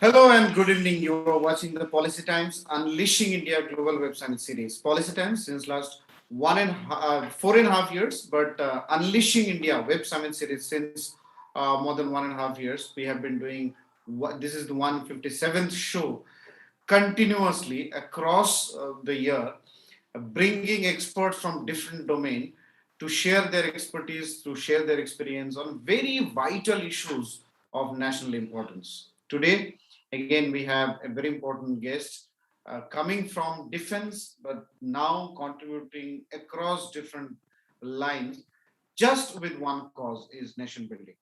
Hello and good evening. You are watching the Policy Times Unleashing India Global Web Summit series. Policy Times since last 4.5 years, but Unleashing India Web Summit series since more than 1.5 years. We have been doing this is the 157th show continuously across the year, bringing experts from different domain to share their expertise, to share their experience on very vital issues of national importance. Today, again, we have a very important guest coming from defense, but now contributing across different lines, just with one cause is nation building.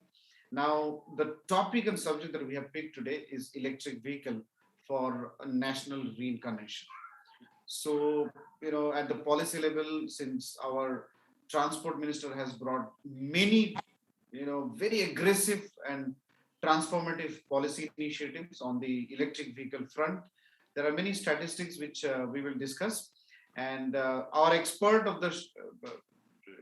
Now, the topic and subject that we have picked today is electric vehicle for national reincarnation. So, at the policy level, since our transport minister has brought many, very aggressive and transformative policy initiatives on the electric vehicle front, there are many statistics which we will discuss. And our expert of the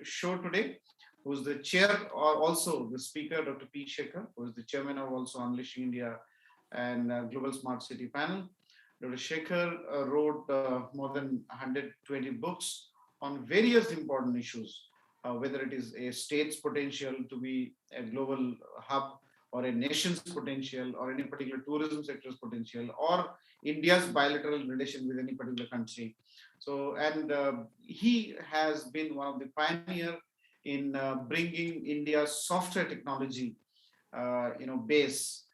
show today, who is the chair or also the speaker, Dr. P.Sekhar, who is the chairman of also Unleashing India and Global Smart City panel. Dr. Sekhar wrote more than 120 books on various important issues, whether it is a state's potential to be a global hub, or a nation's potential, or any particular tourism sector's potential, or India's bilateral relation with any particular country. So, and he has been one of the pioneer in bringing India's software technology, base.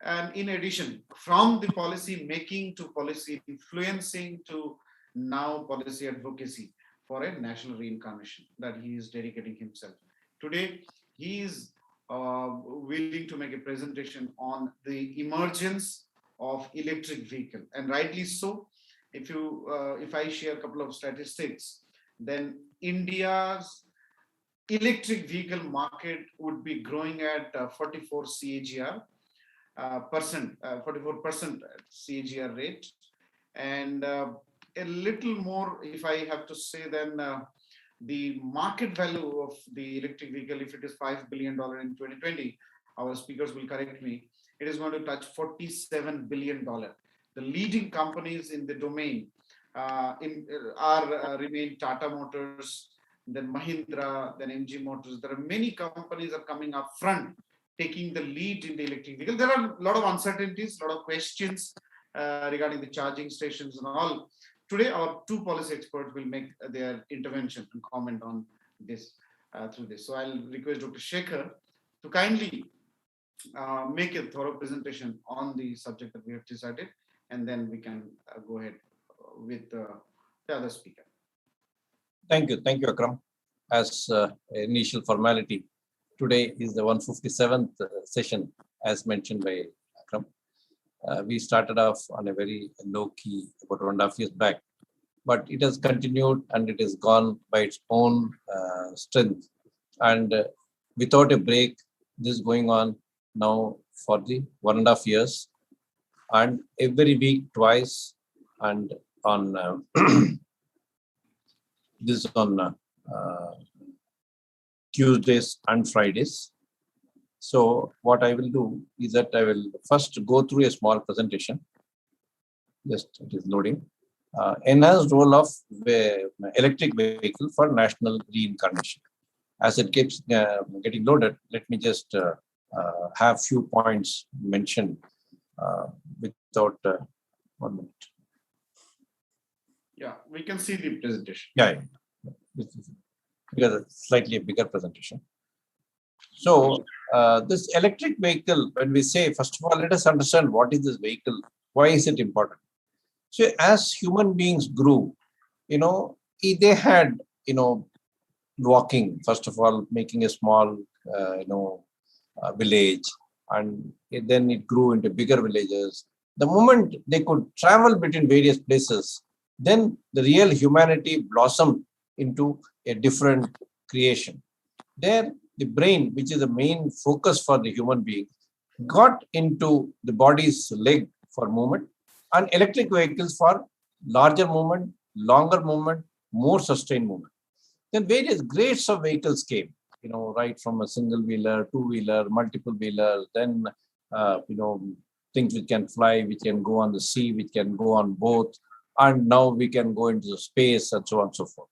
And in addition, from the policy making to policy influencing to now policy advocacy for a national reincarnation that he is dedicating himself. Today, he is willing to make a presentation on the emergence of electric vehicle, and rightly so. If I share a couple of statistics, then India's electric vehicle market would be growing at 44 CAGR 44% CAGR rate, and a little more, if I have to say, then the market value of the electric vehicle, if it is $5 billion in 2020, our speakers will correct me, it is going to touch $47 billion. The leading companies in the domain remain Tata Motors, then Mahindra, then MG Motors. There are many companies are coming up front, taking the lead in the electric vehicle. There are a lot of uncertainties, a lot of questions regarding the charging stations and all. Today, our two policy experts will make their intervention and comment on this through this. So I'll request Dr. Sekhar to kindly make a thorough presentation on the subject that we have decided, and then we can go ahead with the other speaker. Thank you, Akram. As initial formality, today is the 157th session, as mentioned by Akram. We started off on a very low key about 1.5 years back, but it has continued and it has gone by its own strength. And without a break, this is going on now for the 1.5 years, and every week twice, and on this on Tuesdays and Fridays. So what I will do is that I will first go through a small presentation. Just it is loading. Enhanced role of electric vehicle for national reincarnation. As it keeps getting loaded, let me just have few points mentioned without 1 minute. Yeah, we can see the presentation. Yeah. Because it's slightly a bigger presentation. So this electric vehicle, when we say, first of all, let us understand what is this vehicle, why is it important? So as human beings grew, they had, walking, first of all, making a small, village, and then it grew into bigger villages. The moment they could travel between various places, then the real humanity blossomed into a different creation. There, the brain, which is the main focus for the human being, got into the body's leg for movement, and electric vehicles for larger movement, longer movement, more sustained movement. Then various grades of vehicles came, right from a single wheeler, two wheeler, multiple wheeler, then things which can fly, which can go on the sea, which can go on both, and now we can go into the space and so on and so forth.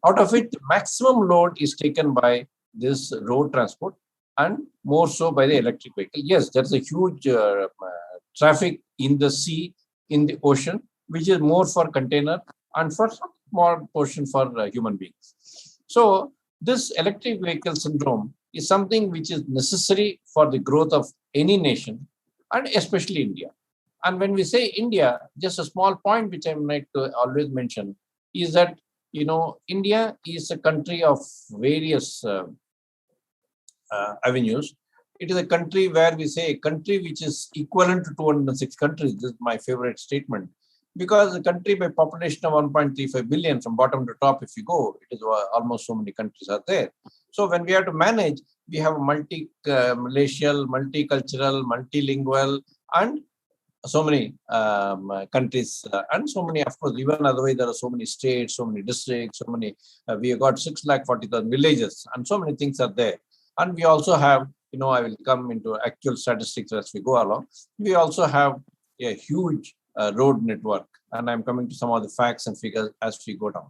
Out of it, the maximum load is taken by this road transport and more so by the electric vehicle. Yes, there's a huge traffic in the sea, in the ocean, which is more for container and for some small portion for human beings. So this electric vehicle syndrome is something which is necessary for the growth of any nation and especially India. And when we say India, just a small point which I like to always mention is that India is a country of various avenues. It is a country where we say a country which is equivalent to 206 countries. This is my favorite statement. Because a country by population of 1.35 billion, from bottom to top, if you go, it is almost so many countries are there. So when we have to manage, we have multi-racial, multicultural, multilingual, and so many countries, and so many, of course, even otherwise, there are so many states, so many districts, so many, we have got 640,000 villages, and so many things are there. And we also have, I will come into actual statistics as we go along. We also have a huge road network, and I'm coming to some of the facts and figures as we go down.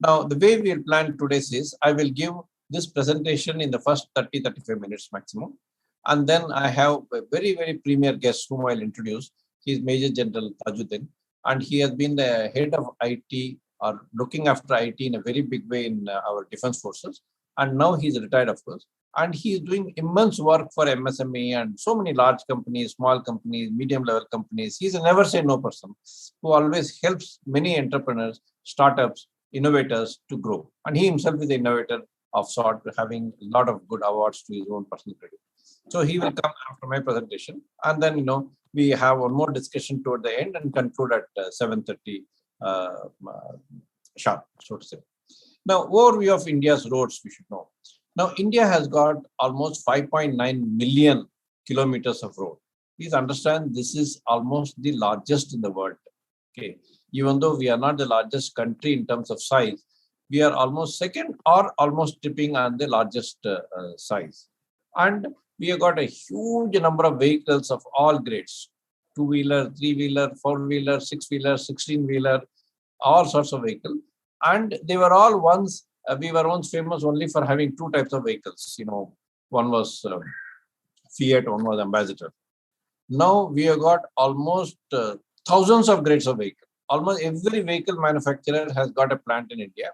Now, the way we will plan today's is, I will give this presentation in the first 30-35 minutes maximum. And then I have a very, very premier guest whom I'll introduce. He is Major General Tajuddin, and he has been the head of IT or looking after IT in a very big way in our defense forces. And now he's retired, of course. And he is doing immense work for MSME and so many large companies, small companies, medium level companies. He's a never say no person who always helps many entrepreneurs, startups, innovators to grow. And he himself is an innovator of sort, having a lot of good awards to his own personal credit. So he will come after my presentation, and then we have one more discussion toward the end and conclude at 7:30 sharp, so to say. Now, overview of India's roads, we should know. Now, India has got almost 5.9 million kilometers of road. Please understand, this is almost the largest in the world. Okay, even though we are not the largest country in terms of size, we are almost second or almost tipping on the largest size. And we have got a huge number of vehicles of all grades, two-wheeler, three-wheeler, four-wheeler, six-wheeler, 16-wheeler, all sorts of vehicles. And they were all once, we were once famous only for having two types of vehicles. One was Fiat, one was Ambassador. Now we have got almost thousands of grades of vehicles. Almost every vehicle manufacturer has got a plant in India.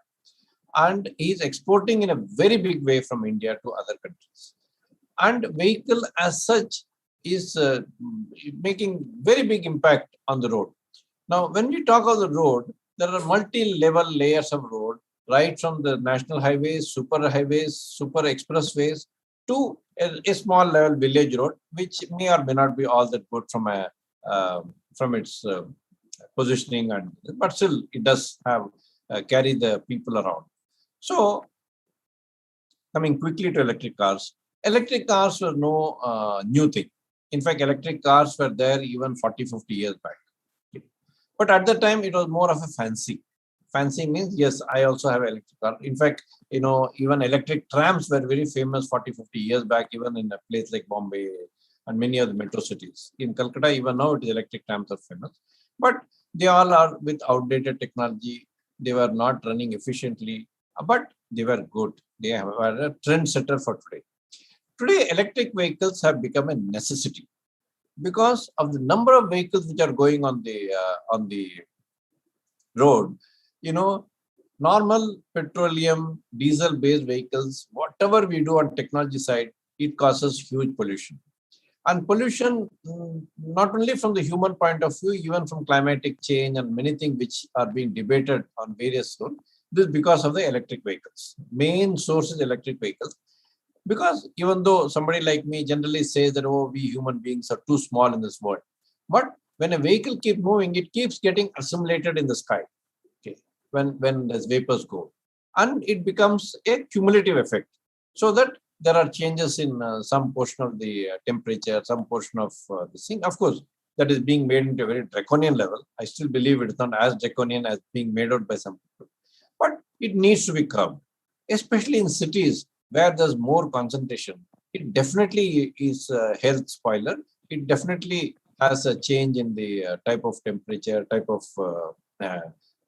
And he is exporting in a very big way from India to other countries. And vehicle as such is making very big impact on the road. Now, when we talk of the road, there are multi-level layers of road, right from the national highways, super expressways, to a small level village road, which may or may not be all that good from its positioning, but still it does have carry the people around. So, coming quickly to electric cars. Electric cars were no new thing. In fact, electric cars were there even 40-50 years back. But at the time, it was more of a fancy. Fancy means, yes, I also have electric car. In fact, even electric trams were very famous 40-50 years back, even in a place like Bombay and many other metro cities. In Calcutta, even now, it is electric trams are famous. But they all are with outdated technology. They were not running efficiently, but they were good. They were a trendsetter for today. Today, electric vehicles have become a necessity because of the number of vehicles which are going on the road. Normal petroleum, diesel-based vehicles, whatever we do on technology side, it causes huge pollution. And pollution, not only from the human point of view, even from climatic change and many things which are being debated on various fronts, this is because of the electric vehicles. Main source is electric vehicles. Because even though somebody like me generally says that, oh, we human beings are too small in this world. But when a vehicle keeps moving, it keeps getting assimilated in the sky. Okay, when those vapors go. And it becomes a cumulative effect. So that there are changes in some portion of the temperature, some portion of this thing. Of course, that is being made into a very draconian level. I still believe it is not as draconian as being made out by some people. But it needs to be curbed, especially in cities where there's more concentration. It definitely is a health spoiler. it definitely has a change in the type of temperature, type of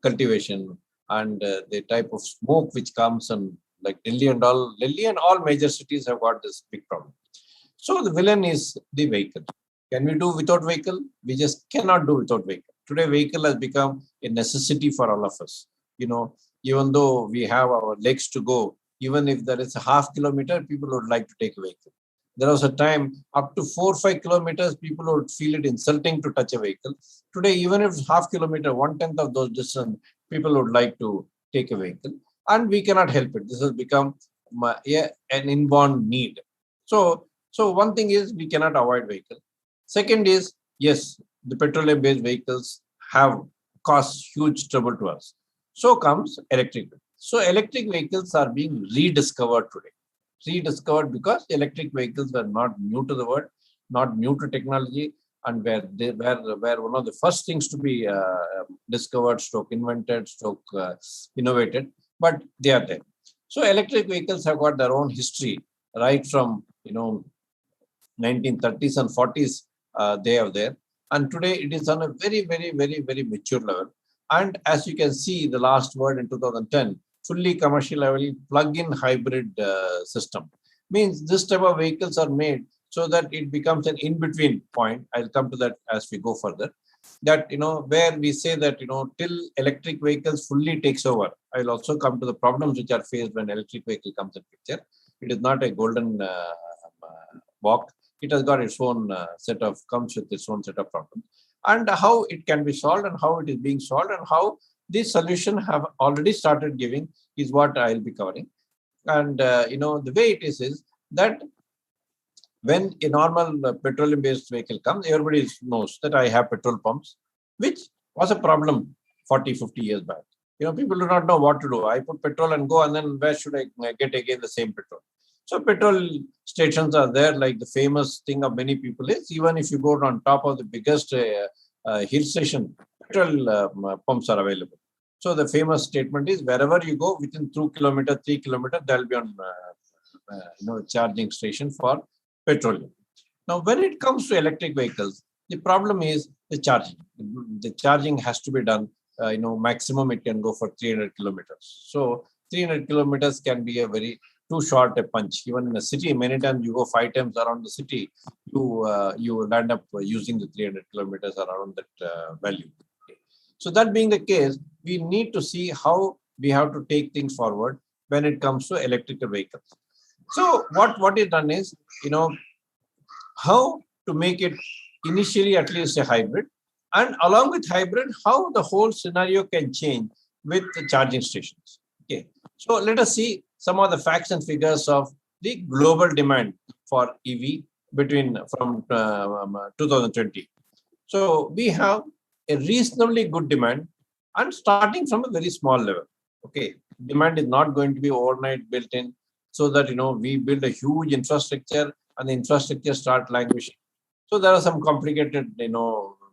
cultivation, and the type of smoke which comes, and like Delhi and all major cities have got this big problem. So the villain is the vehicle. Can we do without vehicle? We just cannot do without vehicle. Today, vehicle has become a necessity for all of us. You know, even though we have our legs to go, even if there is a half kilometer, people would like to take a vehicle. There was a time up to 4 or 5 kilometers, people would feel it insulting to touch a vehicle. Today, even if it's half kilometer, 1/10 of those distance, people would like to take a vehicle, and we cannot help it. This has become an inborn need. So one thing is we cannot avoid vehicle. Second is, yes, the petroleum-based vehicles have caused huge trouble to us. So comes electric vehicles. So electric vehicles are being rediscovered today. Rediscovered because electric vehicles were not new to the world, not new to technology, and were one of the first things to be discovered, stroke invented, stroke innovated, but they are there. So electric vehicles have got their own history right from 1930s and 40s. They are there, and today it is on a very, very, very, very mature level. And as you can see, the last word in 2010, fully commercial level plug-in hybrid system, means this type of vehicles are made so that it becomes an in-between point. I'll come to that as we go further. That where we say that till electric vehicles fully takes over. I'll also come to the problems which are faced when electric vehicle comes in picture. It is not a golden walk. It has got its own comes with its own set of problems, and how it can be solved, and how it is being solved, and how this solution have already started giving is what I'll be covering. And the way it is that when a normal petroleum-based vehicle comes, everybody knows that I have petrol pumps, which was a problem 40, 50 years back. People do not know what to do. I put petrol and go, and then where should I get again the same petrol? So petrol stations are there. Like the famous thing of many people is, even if you go on top of the biggest hill station, petrol pumps are available. So the famous statement is, wherever you go, within 2 kilometers, 3 kilometers, there will be on charging station for petroleum. Now, when it comes to electric vehicles, the problem is the charging. The charging has to be done. Maximum it can go for 300 kilometers. So 300 kilometers can be a very too short a punch. Even in a city, many times you go 5 times around the city, you will end up using the 300 kilometers around that value. Okay. So that being the case, we need to see how we have to take things forward when it comes to electrical vehicles. So what is done is, how to make it initially at least a hybrid, and along with hybrid, how the whole scenario can change with the charging stations. Okay, so let us see some of the facts and figures of the global demand for EV from 2020. So we have a reasonably good demand, and starting from a very small level. Okay, demand is not going to be overnight built in, so that we build a huge infrastructure and the infrastructure start languishing. So there are some complicated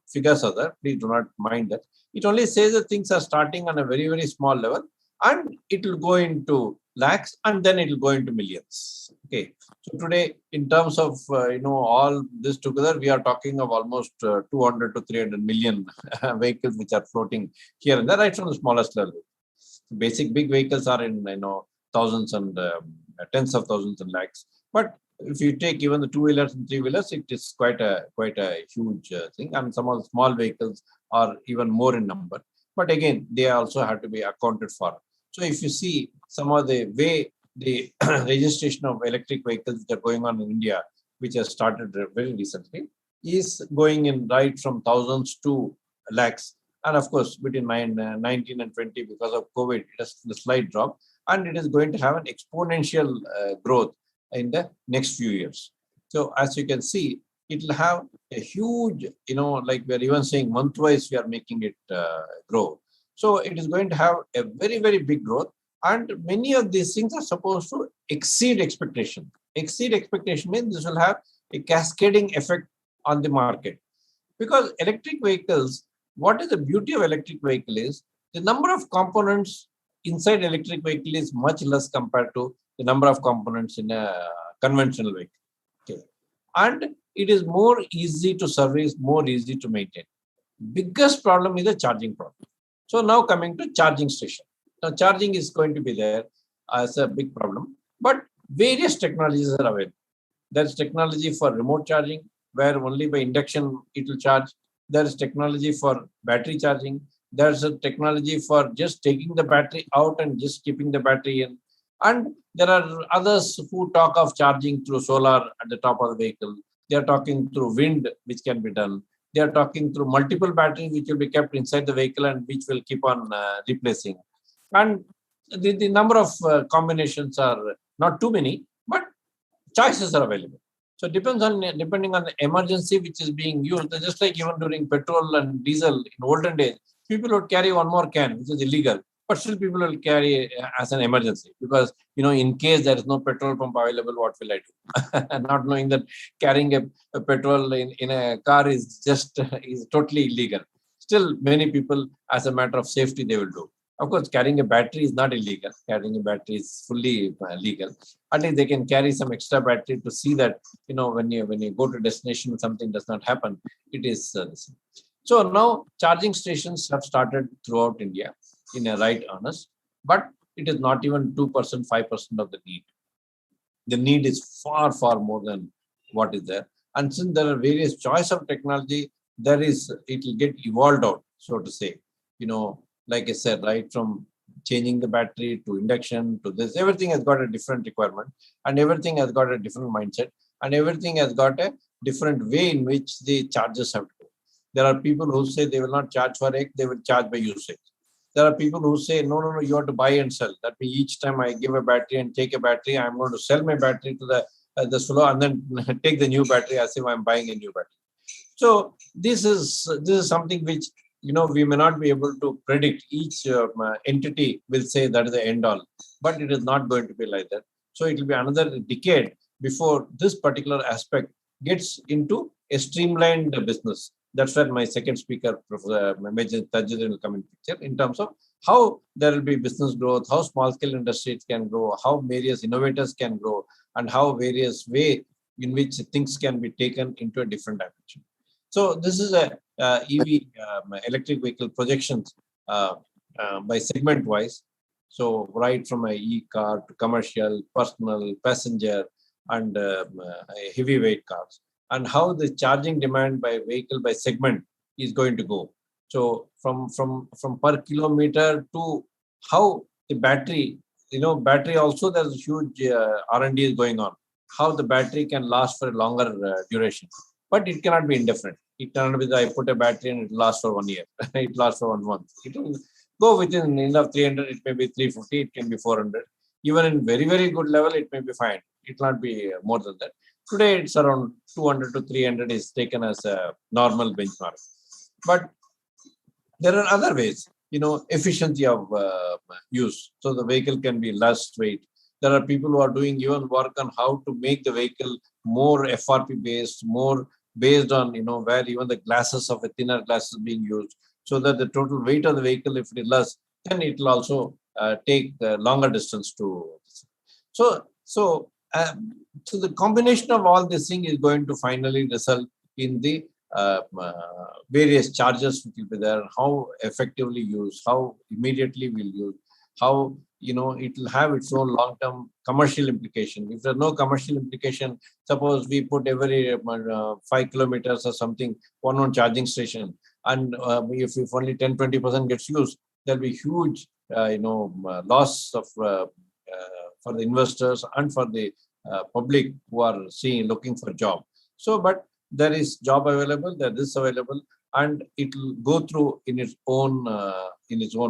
figures of that. Please do not mind that. It only says that things are starting on a very, very small level, and it will go into lakhs, and then it will go into millions. Okay. So today, in terms of all this together, we are talking of almost 200 to 300 million vehicles which are floating here and there, right from the smallest level. Basic big vehicles are in thousands and tens of thousands and lakhs. But if you take even the two-wheelers and three-wheelers, it is quite a huge thing. And some of the small vehicles are even more in number. But again, they also have to be accounted for. So if you see some of the way the registration of electric vehicles that are going on in India, which has started very recently, is going in right from thousands to lakhs. And of course, between 19 and 20, because of COVID, it has a slight drop, and it is going to have an exponential growth in the next few years. So as you can see, it will have a huge, like we are even saying month-wise, we are making it grow. So it is going to have a very, very big growth, and many of these things are supposed to exceed expectation. Exceed expectation means this will have a cascading effect on the market. Because electric vehicles, what is the beauty of electric vehicle is the number of components inside electric vehicle is much less compared to the number of components in a conventional vehicle. Okay. And it is more easy to service, more easy to maintain. Biggest problem is the charging problem. So now coming to charging station. Now charging is going to be there as a big problem, but various technologies are available. There's technology for remote charging, where only by induction it will charge. There is technology for battery charging. There's a technology for just taking the battery out and just keeping the battery in. And there are others who talk of charging through solar at the top of the vehicle. They are talking through wind, which can be done. They are talking through multiple batteries, which will be kept inside the vehicle and which will keep on replacing. And the number of combinations are not too many, but choices are available. So depending on the emergency which is being used, just like even during petrol and diesel in olden days, people would carry one more can, which is illegal, but still people will carry as an emergency because in case there is no petrol pump available, what will I do? Not knowing that carrying a petrol in a car is totally illegal. Still, many people, as a matter of safety, they will do. Of course, carrying a battery is not illegal. Carrying a battery is fully legal. At least they can carry some extra battery to see that when you go to destination, something does not happen. It is the same. So now charging stations have started throughout India in a right earnest, but it is not even 2%, 5% of the need. The need is far, far more than what is there. And since there are various choice of technology, it will get evolved out, so to say. Like I said, right from changing the battery to induction to this, everything has got a different requirement and everything has got a different mindset and everything has got a different way in which the charges have to go. There are people who say they will not charge for it, they will charge by usage. There are people who say, no, you have to buy and sell. That means each time I give a battery and take a battery, I'm going to sell my battery to the solo and then take the new battery as if I'm buying a new battery. So this is something which we may not be able to predict. Each entity will say that is the end all, but it is not going to be like that. So it will be another decade before this particular aspect gets into a streamlined business. That's where my second speaker, Professor Major Tajuddin, will come in picture in terms of how there will be business growth, how small scale industries can grow, how various innovators can grow, and how various way in which things can be taken into a different dimension. So this is a EV electric vehicle projections by segment wise. So right from a e-car to commercial, personal, passenger, and heavyweight cars, and how the charging demand by vehicle by segment is going to go. So from per kilometer to how the battery, battery also there's a huge R&D is going on. How the battery can last for a longer duration. But it cannot be indefinite. It cannot be that I put a battery and it lasts for 1 year. It lasts for 1 month. It will go within enough 300, it may be 350, it can be 400. Even in very, very good level, it may be fine. It will not be more than that. Today, it's around 200 to 300 is taken as a normal benchmark. But there are other ways, efficiency of use. So the vehicle can be less weight. There are people who are doing even work on how to make the vehicle more FRP based, more based on, where even the glasses of a thinner glasses being used, so that the total weight of the vehicle, if it is less, then it will also take longer distance to. So the combination of all this thing is going to finally result in the various charges which will be there, how effectively used, how immediately we'll use, how it will have its own long-term commercial implication. If there's no commercial implication, suppose we put every 5 kilometers or something one charging station, and if only 10-20% gets used, there'll be huge loss of for the investors and for the public who are looking for job. So, but there is job available, there is available, and it will go through in its own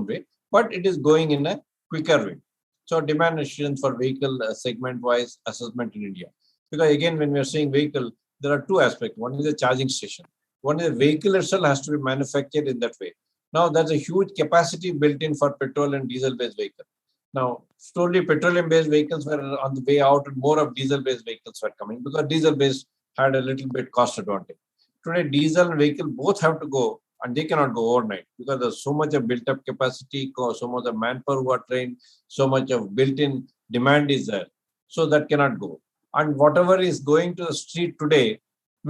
way, but it is going in a quicker way. So demand assurance for vehicle segment-wise assessment in India. Because again, when we are saying vehicle, there are two aspects. One is the charging station. One is the vehicle itself has to be manufactured in that way. Now, there's a huge capacity built in for petrol and diesel-based vehicles. Now, slowly petroleum-based vehicles were on the way out and more of diesel-based vehicles were coming because diesel-based had a little bit cost advantage. Today, diesel and vehicle both have to go, and they cannot go overnight because there's so much of built-up capacity, so much of manpower who are trained, so much of built-in demand is there. So that cannot go. And whatever is going to the street today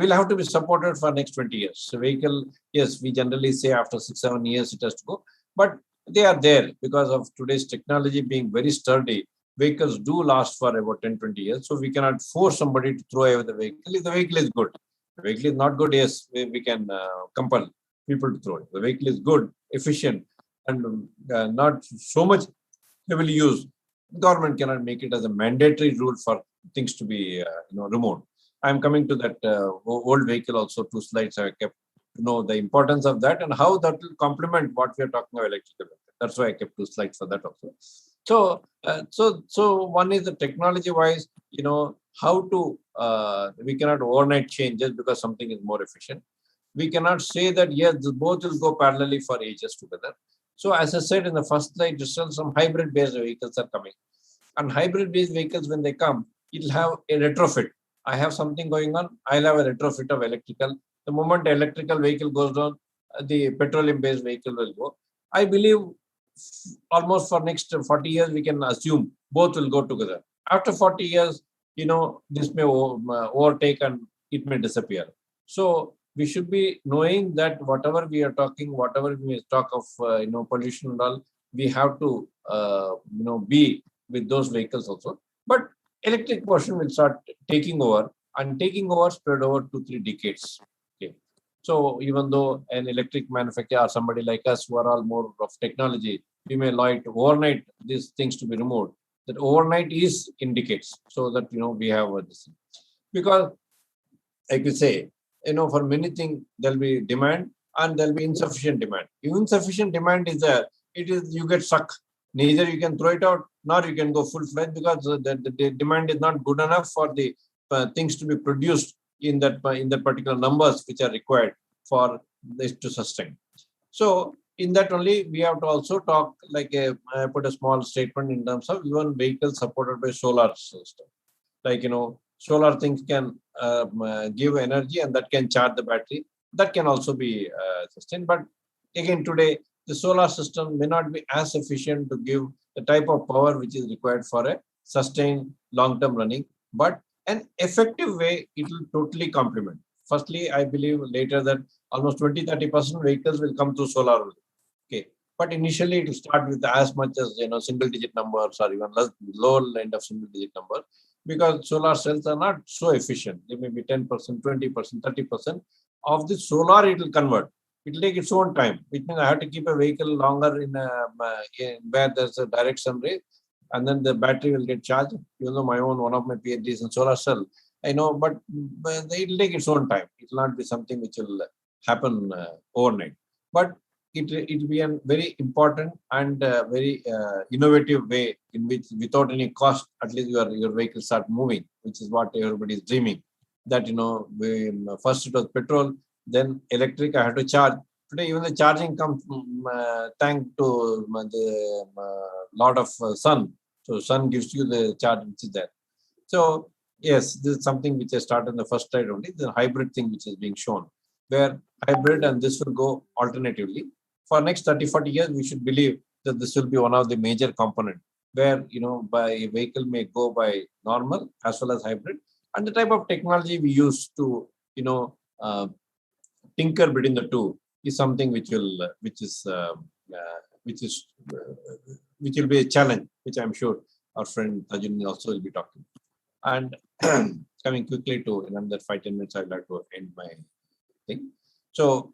will have to be supported for next 20 years. So vehicle, yes, we generally say after 6-7 years it has to go, but they are there because of today's technology being very sturdy. Vehicles do last for about 10-20 years. So we cannot force somebody to throw away the vehicle if the vehicle is good. The vehicle is not good, yes, we can compel people to throw it. The vehicle is good, efficient, and not so much heavily used. Government cannot make it as a mandatory rule for things to be removed. I'm coming to that old vehicle also. 2 slides I kept to know the importance of that and how that will complement what we are talking about electrical vehicle. That's why I kept 2 slides for that also. So one is the technology wise, how to we cannot overnight change just because something is more efficient. We cannot say that yes, both will go parallelly for ages together. So as I said in the first slide, some hybrid based vehicles are coming. And hybrid based vehicles, when they come, it'll have a retrofit. I have something going on, I'll have a retrofit of electrical. The moment the electrical vehicle goes down, the petroleum based vehicle will go. I believe almost for next 40 years, we can assume both will go together. After 40 years, this may overtake and it may disappear. So we should be knowing that whatever we are talking, whatever we may talk of, pollution and all, we have to, be with those vehicles also. But electric portion will start taking over and taking over spread over 2-3 decades. Okay. So even though an electric manufacturer or somebody like us who are all more of technology, we may like to overnight these things to be removed. That overnight is indicates so that we have this. Because like you say, for many things there'll be demand and there'll be insufficient demand. If insufficient demand is there, you get stuck. Neither you can throw it out nor you can go full-fledged because the demand is not good enough for the things to be produced in that particular numbers which are required for this to sustain. So in that only we have to also talk like I put a small statement in terms of even vehicles supported by solar system. Like solar things can give energy and that can charge the battery. That can also be sustained. But again today the solar system may not be as efficient to give the type of power which is required for a sustained long-term running, but an effective way it will totally complement. Firstly, I believe later that almost 20-30% vehicles will come through solar. Okay, but initially it will start with as much as single-digit numbers or even less, low end of single-digit number, because solar cells are not so efficient. They may be 10%, 20%, 30% of the solar it will convert. It will take its own time, which means I have to keep a vehicle longer in where there's a direct sun ray, and then the battery will get charged. Even though one of my PhDs in solar cell, I know, but it will take its own time. It will not be something which will happen overnight. But it will be a very important and very innovative way in which, without any cost, at least your vehicle start moving, which is what everybody is dreaming. That first it was petrol, then electric. I had to charge. Today, even the charging comes thanks to the lot of sun. So sun gives you the charge which is there. So yes, this is something which I started in the first slide only. The hybrid thing which is being shown, where hybrid and this will go alternatively. For next 30-40 years, we should believe that this will be one of the major components where, by a vehicle may go by normal as well as hybrid. And the type of technology we use to, tinker between the two is something which will be a challenge, which I'm sure our friend Tajuddin also will be talking. And coming quickly to another 5-10 minutes, I'd like to end my thing. So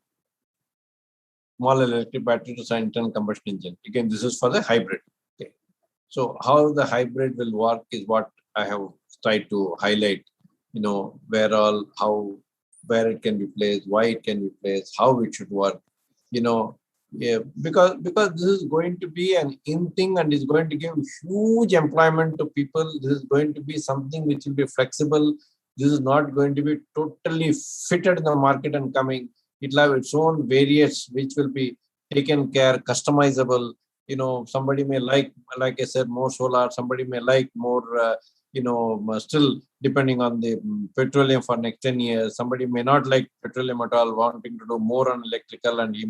small electric battery to internal combustion engine. Again, this is for the hybrid. Okay. So how the hybrid will work is what I have tried to highlight. Where it can be placed, why it can be placed, how it should work. Because this is going to be an in thing and is going to give huge employment to people. This is going to be something which will be flexible. This is not going to be totally fitted in the market and coming. It will have its own variants which will be taken care, customizable. Somebody may like I said, more solar. Somebody may like more, still depending on the petroleum for next 10 years. Somebody may not like petroleum at all, wanting to do more on electrical, and he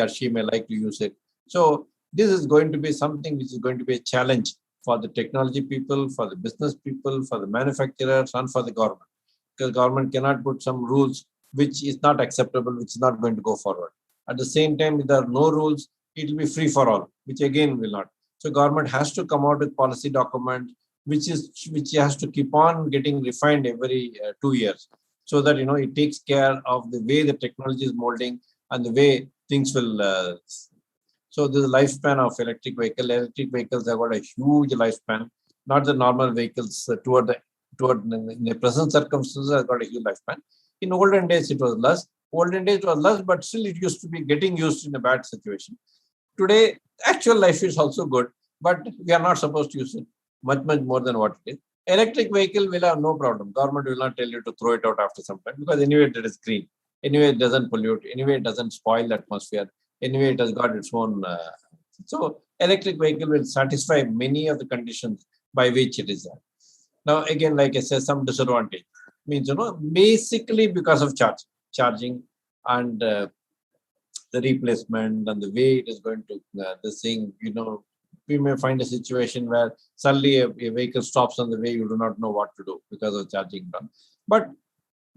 or she may like to use it. So this is going to be something which is going to be a challenge for the technology people, for the business people, for the manufacturers, and for the government. because government cannot put some rules which is not acceptable, which is not going to go forward. At the same time, if there are no rules, it will be free for all, which again will not. So government has to come out with policy document, which has to keep on getting refined every 2 years, so that it takes care of the way the technology is molding and the way things will. So the lifespan of electric vehicle. Electric vehicles have got a huge lifespan, not the normal vehicles toward in the present circumstances has got a huge lifespan. In olden days it was less. Olden days it was less, but still it used to be getting used in a bad situation. Today, actual life is also good, but we are not supposed to use it much more than what it is. Electric vehicle will have no problem. Government will not tell you to throw it out after some time, because anyway it is green. Anyway, it doesn't pollute. Anyway, it doesn't spoil the atmosphere. Anyway, it has got its own. So electric vehicle will satisfy many of the conditions by which it is there. Now, again, like I said, some disadvantage means, basically because of charging and the replacement and the way it is going to, this thing, we may find a situation where suddenly a vehicle stops on the way, you do not know what to do because of charging. But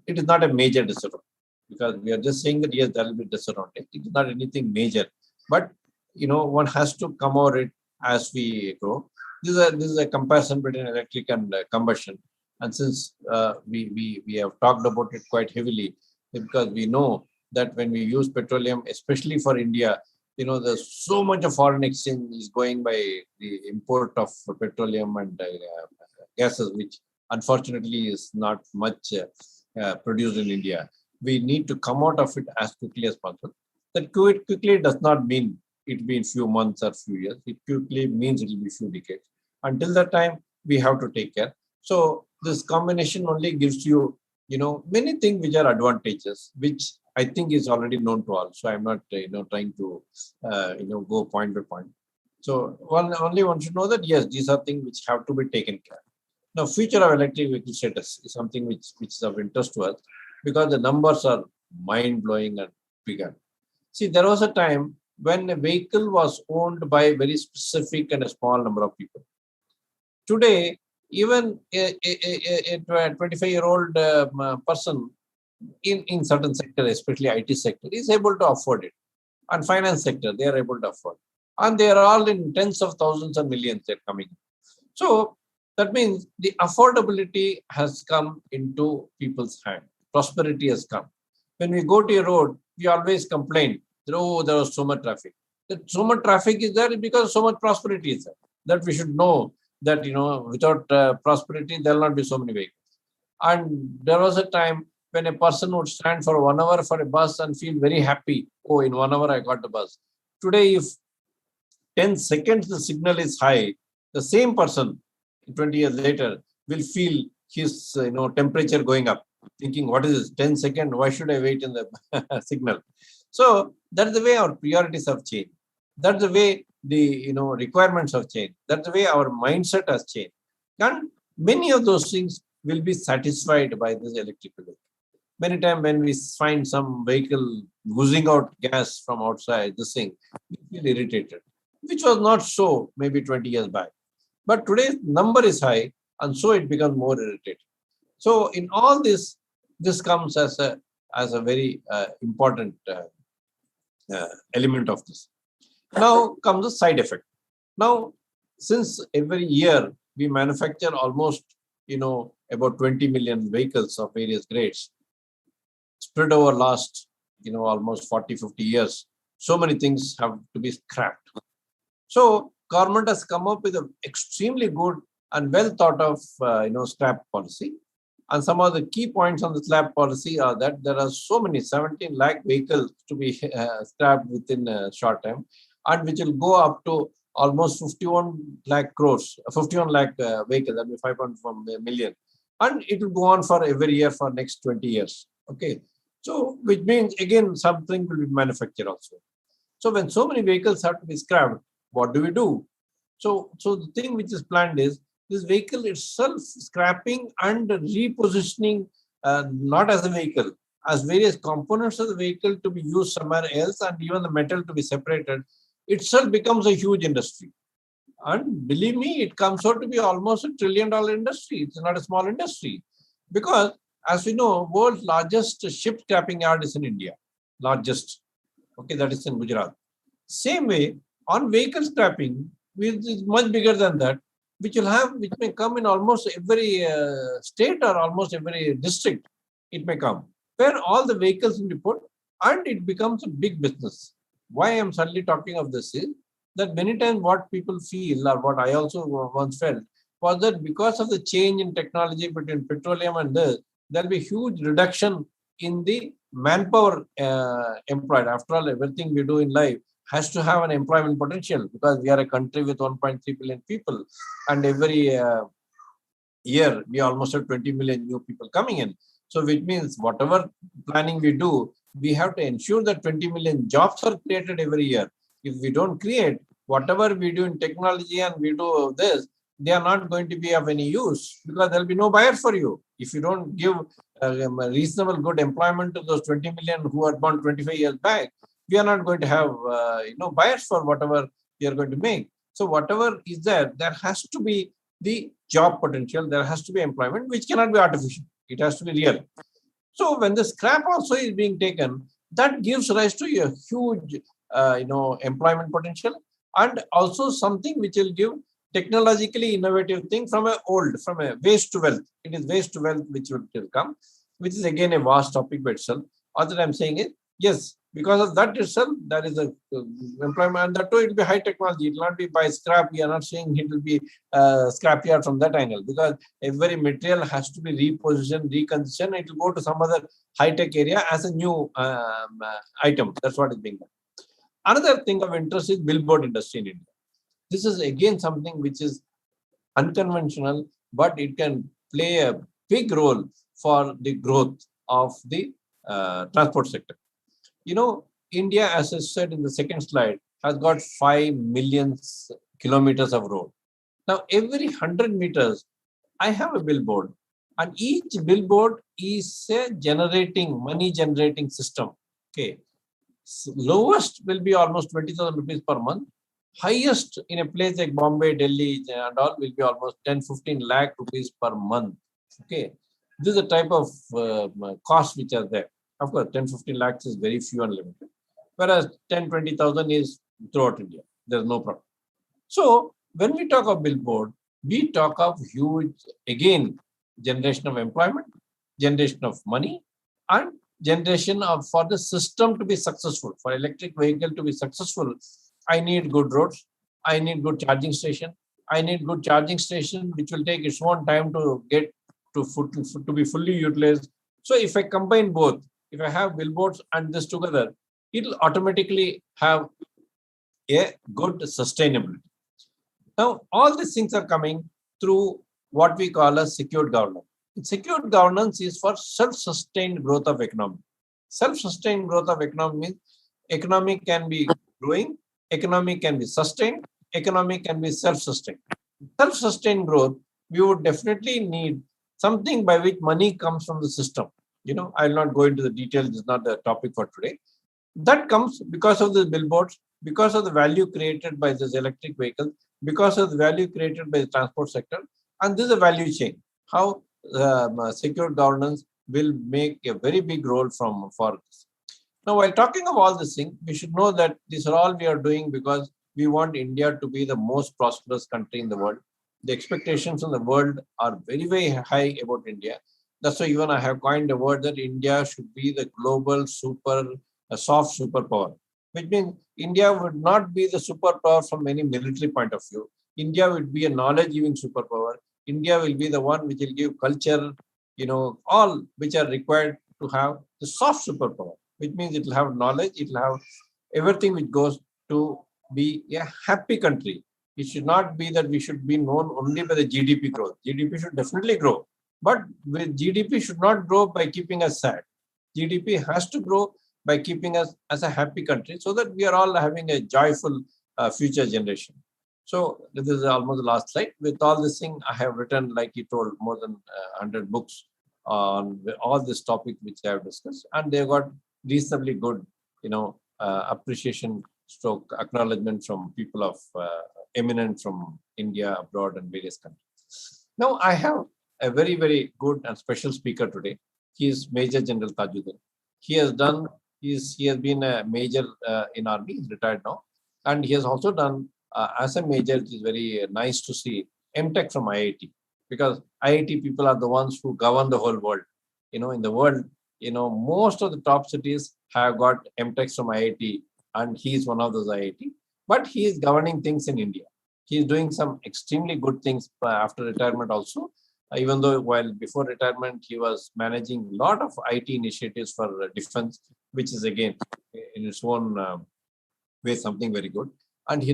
it is not a major disadvantage, because we are just saying that, yes, there will be disadvantage. It is not anything major. But, one has to come over it as we grow. This is a comparison between electric and combustion. And since we have talked about it quite heavily, because we know that when we use petroleum, especially for India, there's so much of foreign exchange is going by the import of petroleum and gases, which unfortunately is not much produced in India. We need to come out of it as quickly as possible. That quickly does not mean it will be in few months or few years. It quickly means it will be few decades. Until that time, we have to take care. So this combination only gives you, many things which are advantages, which I think is already known to all. So I'm not, trying to, go point by point. So only one should know that, yes, these are things which have to be taken care. Now, future of electric vehicle status is something which is of interest to us, because the numbers are mind-blowing and bigger. See, there was a time when a vehicle was owned by a very specific and a small number of people. Today, even a 25-year-old person in certain sector, especially IT sector, is able to afford it. And finance sector, they are able to afford. And they are all in tens of thousands and millions they're coming. So that means the affordability has come into people's hand. Prosperity has come. When we go to a road, we always complain, oh, there was so much traffic. That so much traffic is there because so much prosperity is there. That we should know that, without prosperity, there will not be so many vehicles. And there was a time when a person would stand for 1 hour for a bus and feel very happy. Oh, in 1 hour I got the bus. Today, if 10 seconds the signal is high, the same person 20 years later will feel his temperature going up, thinking, what is this, 10 seconds? Why should I wait in the signal? So that's the way our priorities have changed. That's the way the requirements have changed. That's the way our mindset has changed. And many of those things will be satisfied by this electric vehicle. Many times when we find some vehicle oozing out gas from outside, this thing, we feel irritated, which was not so maybe 20 years back. But today's number is high, and so it becomes more irritating. So in all this comes as a very important element of this. Now comes the side effect. Now, since every year we manufacture almost about 20 million vehicles of various grades, spread over last almost 40-50 years, so many things have to be scrapped. So government has come up with an extremely good and well thought of scrap policy. And some of the key points on the scrap policy are that there are so many 17 lakh vehicles to be scrapped within a short time, and which will go up to almost 51 lakh crores, 51 lakh vehicles, that will be 5.4 million. And it will go on for every year for next 20 years. Okay. So, which means again, something will be manufactured also. So when so many vehicles have to be scrapped, what do we do? So the thing which is planned is this vehicle itself scrapping and repositioning, not as a vehicle, as various components of the vehicle to be used somewhere else, and even the metal to be separated, itself becomes a huge industry. And believe me, it comes out to be almost $1 trillion industry. It's not a small industry, because As we know, world's largest ship scrapping yard is in India. Largest. Okay, that is in Gujarat. Same way, on vehicle scrapping, which is much bigger than that, which may come in almost every state or almost every district. It may come where all the vehicles will be put, and it becomes a big business. Why I'm suddenly talking of this is that many times what people feel, or what I also once felt, was that because of the change in technology between petroleum and this, there'll be huge reduction in the manpower employed. After all, everything we do in life has to have an employment potential, because we are a country with 1.3 billion people, and every year we almost have 20 million new people coming in. So which means whatever planning we do, we have to ensure that 20 million jobs are created every year. If we don't create, whatever we do in technology and we do this, they are not going to be of any use, because there will be no buyers for you. If you don't give reasonable good employment to those 20 million who are born 25 years back, we are not going to have buyers for whatever we are going to make. So whatever is there, there has to be the job potential, there has to be employment, which cannot be artificial. It has to be real. So when the scrap also is being taken, that gives rise to a huge, employment potential, and also something which will give technologically innovative thing from a waste to wealth. It is waste to wealth which will come, which is again a vast topic by itself. All that I'm saying is, yes, because of that itself, there is a employment, and that too it will be high technology. It will not be by scrap. We are not saying it will be scrapyard from that angle, because every material has to be repositioned, reconditioned. It will go to some other high-tech area as a new item. That's what is being done. Another thing of interest is billboard industry in India. This is again something which is unconventional, but it can play a big role for the growth of the transport sector. India, as I said in the second slide, has got 5 million kilometers of road. Now, every 100 meters, I have a billboard, and each billboard is a money generating system. Okay. So lowest will be almost 20,000 rupees per month. Highest in a place like Bombay, Delhi, and all will be almost 10-15 lakh rupees per month. Okay. This is the type of costs which are there. Of course, 10-15 lakhs is very few and limited, whereas 10-20,000 is throughout India. There's no problem. So when we talk of billboard, we talk of huge, again, generation of employment, generation of money, and generation of, for the system to be successful, for electric vehicle to be successful, I need good roads, I need good charging station, I need good charging station which will take its own time to get to be fully utilized. So if I combine both, if I have billboards and this together, it will automatically have a good sustainability. Now, all these things are coming through what we call a secured governance. Secured governance is for self-sustained growth of economy. Self-sustained growth of economy means economy can be growing, economy can be sustained, economy can be self-sustained. Self-sustained growth, we would definitely need something by which money comes from the system. I'll not go into the details. It's not the topic for today. That comes because of the billboards, because of the value created by this electric vehicle, because of the value created by the transport sector, and this is a value chain. How secure governance will make a very big role for this. Now, while talking of all this thing, we should know that these are all we are doing because we want India to be the most prosperous country in the world. The expectations in the world are very, very high about India. That's why even I have coined a word that India should be the global soft superpower, which means India would not be the superpower from any military point of view. India would be a knowledge-giving superpower. India will be the one which will give culture, all which are required to have the soft superpower, which means it will have knowledge, it will have everything which goes to be a happy country. It should not be that we should be known only by the GDP growth. GDP should definitely grow, but with GDP should not grow by keeping us sad. GDP has to grow by keeping us as a happy country, so that we are all having a joyful future generation. So this is almost the last slide. With all this thing, I have written, like you told, more than 100 books on all this topic which I have discussed, and they got reasonably good, appreciation, stroke acknowledgement from people of eminent from India, abroad, and various countries. Now I have a very, very good and special speaker today. He is Major General Tajuddin. He has been a major in army. He's retired now, and he has also done as a major. It is very nice to see M.Tech from IIT, because IIT people are the ones who govern the whole world. In the world, most of the top cities have got M.Techs from IIT, and he is one of those IIT. But he is governing things in India. He is doing some extremely good things after retirement also. Even though while before retirement, he was managing a lot of IT initiatives for defense, which is again in its own way something very good. And he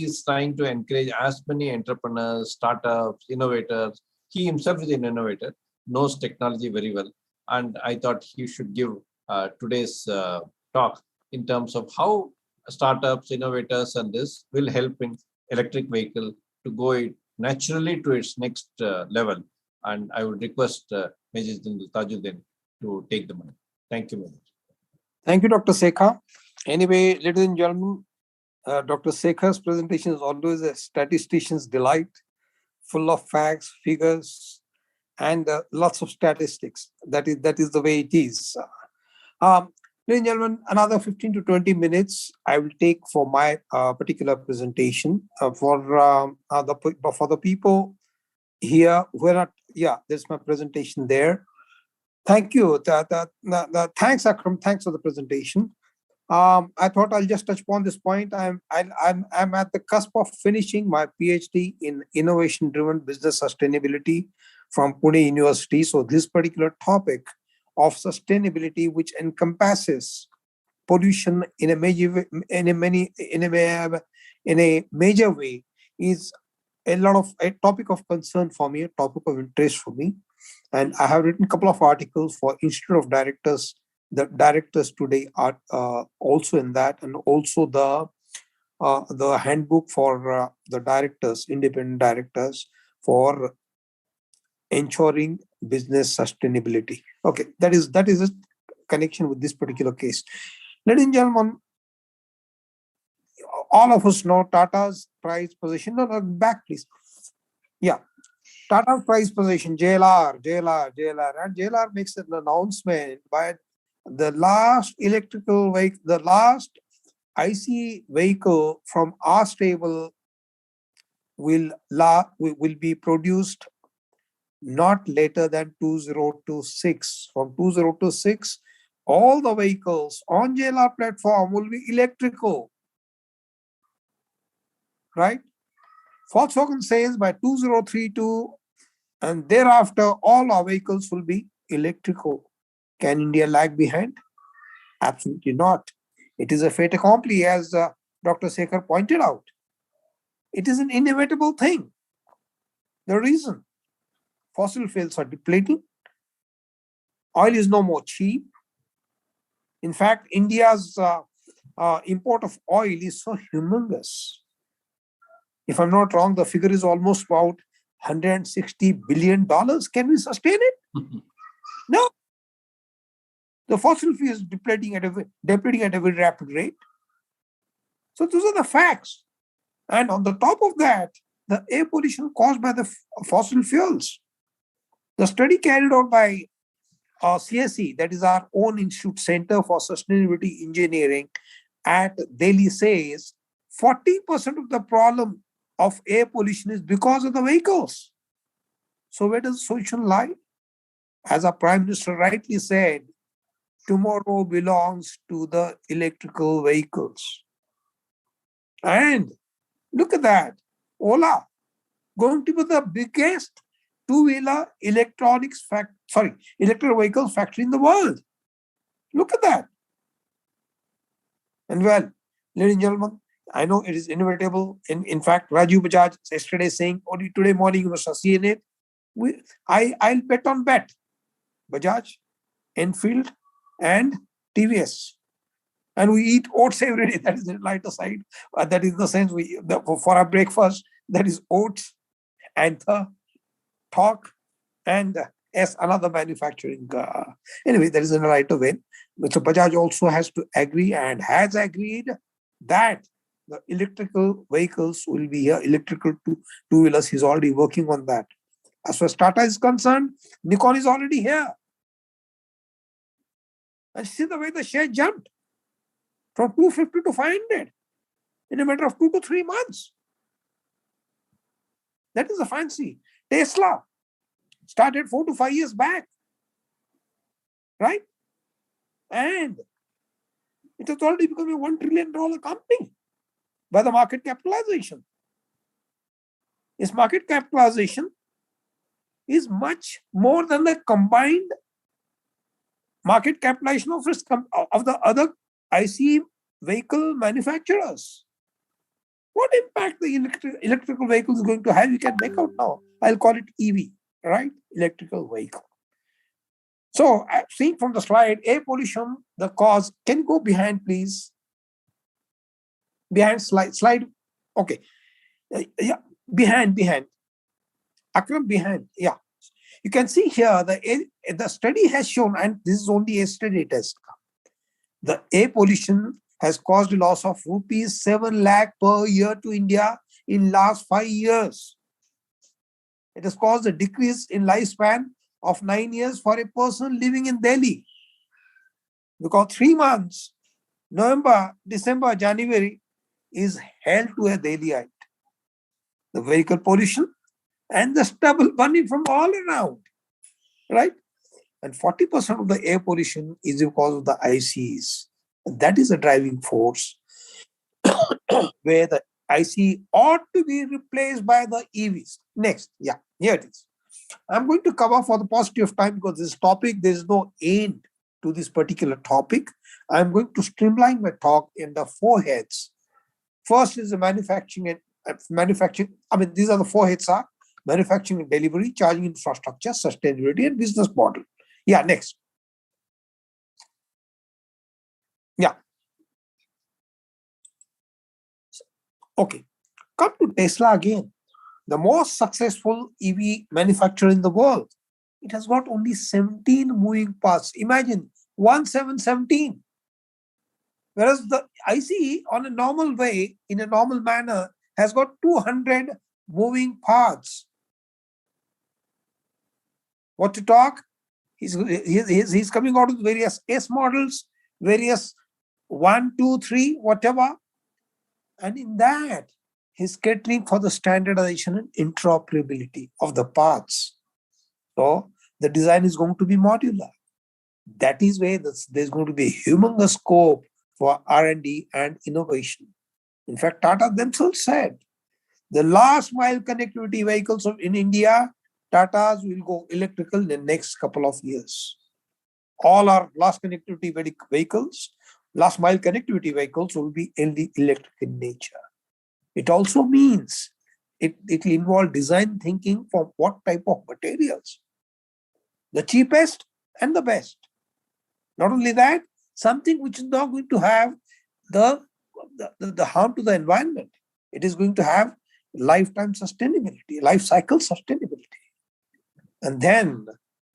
is trying to encourage as many entrepreneurs, startups, innovators. He himself is an innovator, knows technology very well. And I thought he should give today's talk in terms of how startups, innovators, and this will help in electric vehicle to go naturally to its next level. And I would request Major General Tajuddin to take the mic. Thank you, Major. Thank you, Dr. Sekhar. Anyway, ladies and gentlemen, Dr. Sekhar's presentation is always a statistician's delight, full of facts, figures, and lots of statistics. That is the way it is. Ladies and gentlemen, another 15 to 20 minutes I will take for my particular presentation. For the people here who are not, there's my presentation there. Thank you. Thanks, Akram. Thanks for the presentation. I thought I'll just touch upon this point. I'm at the cusp of finishing my PhD in innovation-driven business sustainability from Pune University. So this particular topic of sustainability, which encompasses pollution in a major way, is a topic of concern for me, a topic of interest for me. And I have written a couple of articles for Institute of Directors. The directors today are also in that, and also the handbook for the directors, independent directors, for ensuring business sustainability. Okay, that is a connection with this particular case. Ladies and gentlemen, all of us know Tata's price position. No, back please. Yeah. Tata's price position, JLR, and JLR makes an announcement by the last electrical vehicle, the last IC vehicle from our stable will be produced not later than 2026. From 2026, all the vehicles on JLR platform will be electrical, right? Volkswagen says by 2032 and thereafter, all our vehicles will be electrical. Can India lag behind? Absolutely not. It is a fait accompli, as Dr. Sekhar pointed out. It is an inevitable thing. The reason: fossil fuels are depleting. Oil is no more cheap. In fact, India's import of oil is so humongous. If I'm not wrong, the figure is almost about $160 billion. Can we sustain it? No. The fossil fuel is depleting at a very rapid rate. So those are the facts. And on the top of that, the air pollution caused by the fossil fuels. The study carried out by CSE, that is our own institute, Center for Sustainability Engineering at Delhi, says 40% of the problem of air pollution is because of the vehicles. So where does the solution lie? As our Prime Minister rightly said, tomorrow belongs to the electrical vehicles. And look at that. Ola, going to be the biggest two-wheeler electric vehicle factory in the world. Look at that. And well, ladies and gentlemen, I know it is inevitable. In fact, Raju Bajaj yesterday saying, only today morning you must have seen it. I'll bet on Bajaj, Enfield, and TVS. And we eat oats every day. That is the lighter side. That is the sense for our breakfast, that is oats and the talk and another manufacturing. Anyway, there is a lighter way. So Bajaj also has to agree and has agreed that the electrical vehicles will be here, electrical two-wheelers. He's already working on that. As far as Tata is concerned, Nikon is already here. And see the way the share jumped from 250 to 500 in a matter of 2 to 3 months. That is a fancy. Tesla started 4 to 5 years back, right? And it has already become a $1 trillion company by the market capitalization. Its market capitalization is much more than the combined market capitalization of the other IC vehicle manufacturers. What impact the electrical vehicle is going to have, you can make out now. I'll call it EV, right? Electrical vehicle. So, seeing from the slide, air pollution, the cause. Can you go behind, please? Behind slide. Okay. Yeah, behind. Akram, behind. Yeah. You can see here, the study has shown, and this is only a study test, the air pollution has caused a loss of rupees 7 lakh per year to India in last 5 years. It has caused a decrease in lifespan of 9 years for a person living in Delhi. Because 3 months, November, December, January, is hell to a Delhiite. The vehicle pollution and the stubble burning from all around, right? And 40% of the air pollution is because of the ICs. That is a driving force where the IC ought to be replaced by the EVs. Next, yeah, here it is. I'm going to cover for the paucity of time because this topic, there is no end to this particular topic. I'm going to streamline my talk in the 4 heads. First is the manufacturing. I mean, these are the 4 heads are manufacturing and delivery, charging infrastructure, sustainability, and business model. Yeah, next. Yeah. Okay. Come to Tesla again. The most successful EV manufacturer in the world. It has got only 17 moving parts. Imagine 17. Whereas the ICE on a normal way, in a normal manner, has got 200 moving parts. What to talk? He's coming out with various S models, various 1, 2, 3, whatever. And in that, he's catering for the standardization and interoperability of the parts. So the design is going to be modular. That is where there's going to be a humongous scope for R&D and innovation. In fact, Tata themselves said, the last mile connectivity vehicles in India, Tatas will go electrical in the next couple of years. All our last mile connectivity vehicles will be electric in nature. It also means it will involve design thinking for what type of materials. The cheapest and the best. Not only that, something which is not going to have the harm to the environment. It is going to have lifetime sustainability, life cycle sustainability. And then,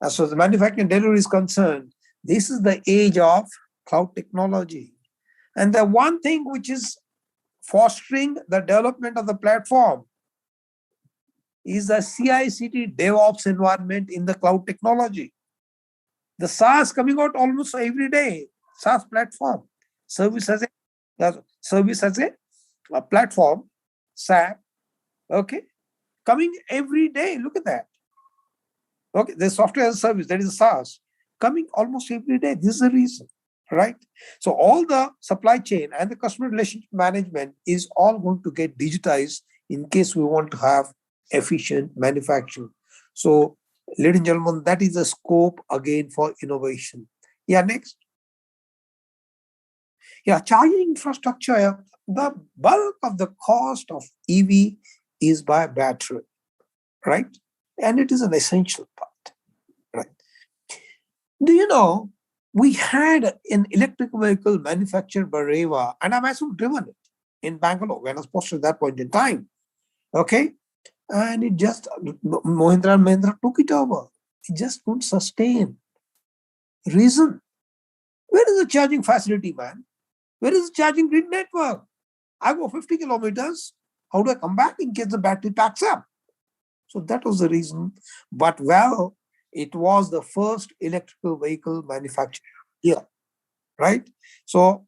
as far as the manufacturing delivery is concerned, this is the age of cloud technology. And the one thing which is fostering the development of the platform is the CI/CD DevOps environment in the cloud technology. The SaaS coming out almost every day, SaaS platform, service as a platform, SAP, okay, coming every day. Look at that. Okay, the software as a service, that is SaaS, coming almost every day. This is the reason, right? So all the supply chain and the customer relationship management is all going to get digitized in case we want to have efficient manufacturing. So, ladies and gentlemen, that is the scope again for innovation. Yeah, next. Yeah, charging infrastructure, the bulk of the cost of EV is by battery, right? And it is an essential part, right? Do you know, we had an electric vehicle manufactured by Reva, and I myself driven it in Bangalore when I was posted at that point in time, okay? And it just, Mahindra and Mahindra took it over. It just couldn't sustain. Reason? Where is the charging facility, man? Where is the charging grid network? I go 50 kilometers. How do I come back in case the battery packs up? So that was the reason. But well, it was the first electrical vehicle manufacturer here. right? So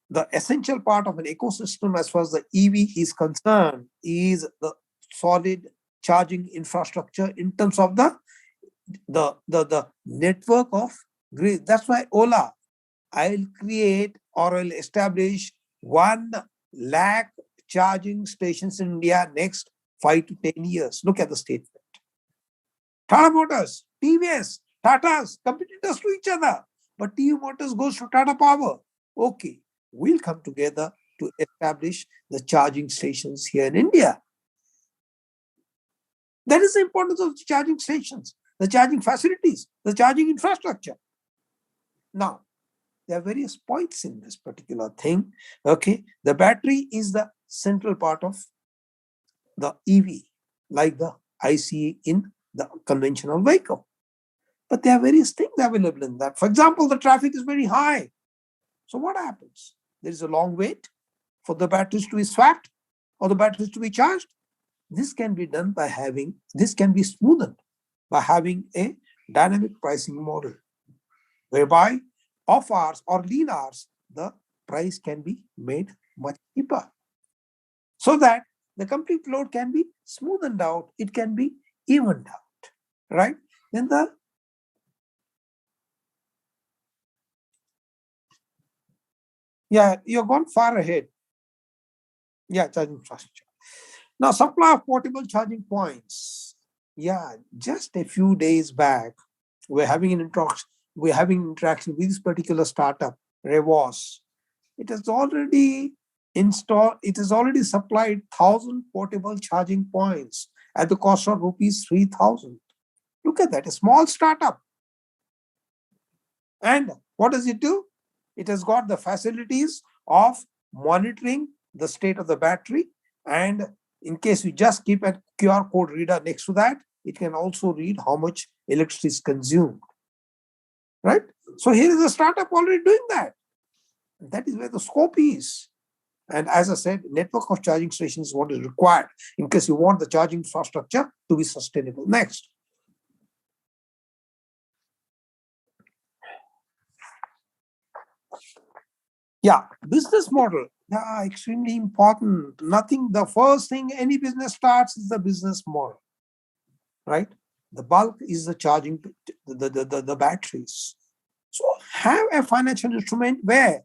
the essential part of an ecosystem as far as the EV is concerned is the solid charging infrastructure in terms of the network of grid. That's why Ola, I'll create or I'll establish 1 lakh charging stations in India next 5 to 10 years. Look at the statement. Tata Motors, TVS, Tata's competitors to each other. But TVS Motors goes to Tata Power. Okay, we'll come together to establish the charging stations here in India. That is the importance of the charging stations, the charging facilities, the charging infrastructure. Now, there are various points in this particular thing. Okay, the battery is the central part of the EV, like the ICE in the conventional vehicle. But there are various things available in that. For example, the traffic is very high. So what happens? There is a long wait for the batteries to be swapped or the batteries to be charged. This can be done by this can be smoothened by having a dynamic pricing model, whereby off hours or lean hours, the price can be made much cheaper, so that the complete load can be smoothened out, it can be evened out, right? Then you've gone far ahead. Charging infrastructure. Now, supply of portable charging points. Just a few days back, we're having an interaction with this particular startup, Revos. It has already supplied 1,000 portable charging points at the cost of rupees 3,000. Look at that, a small startup. And what does it do? It has got the facilities of monitoring the state of the battery, and in case you just keep a QR code reader next to that, it can also read how much electricity is consumed, right? So here is a startup already doing that. That is where the scope is. And as I said, network of charging stations is what is required in case you want the charging infrastructure to be sustainable. Next. Business model. Extremely important. The first thing any business starts is the business model, right? The bulk is the charging, the batteries. So have a financial instrument where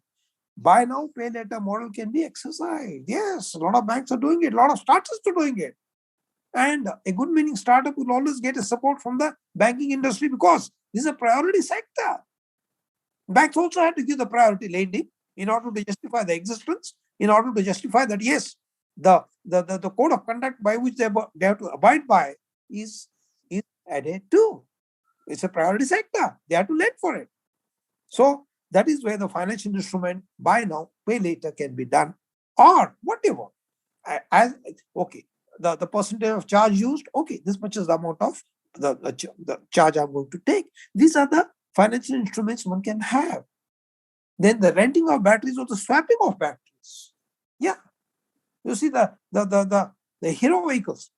buy now, pay later model can be exercised. Yes, a lot of banks are doing it, a lot of startups are doing it. And a good meaning startup will always get a support from the banking industry because this is a priority sector. Banks also have to give the priority lending in order to justify the existence, in order to justify that, yes, the code of conduct by which they have to abide by is added to. It's a priority sector. They have to lend for it. So that is where the financial instrument buy now, pay later can be done, or whatever. The percentage of charge used, okay, this much is the amount of the charge I'm going to take. These are the financial instruments one can have. Then the renting of batteries or the swapping of batteries. You see the hero vehicles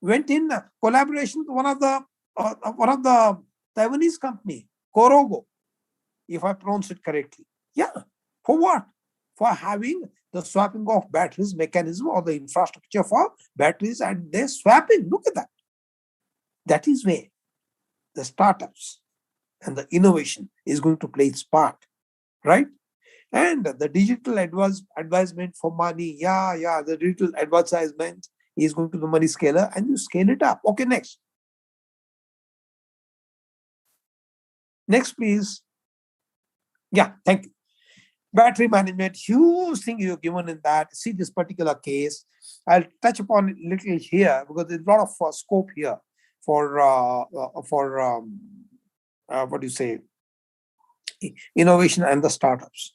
went in collaboration with one of the Taiwanese company, Korogo, if I pronounce it correctly. For what? For having the swapping of batteries mechanism or the infrastructure for batteries and their swapping. Look at that. That is where the startups and the innovation is going to play its part, right? And the digital advisement for money. The digital advertisement is going to the money scaler and you scale it up. Okay, next. Next, please. Thank you. Battery management, huge thing you're given in that. See this particular case. I'll touch upon it a little here because there's a lot of scope here for what do you say, innovation and the startups.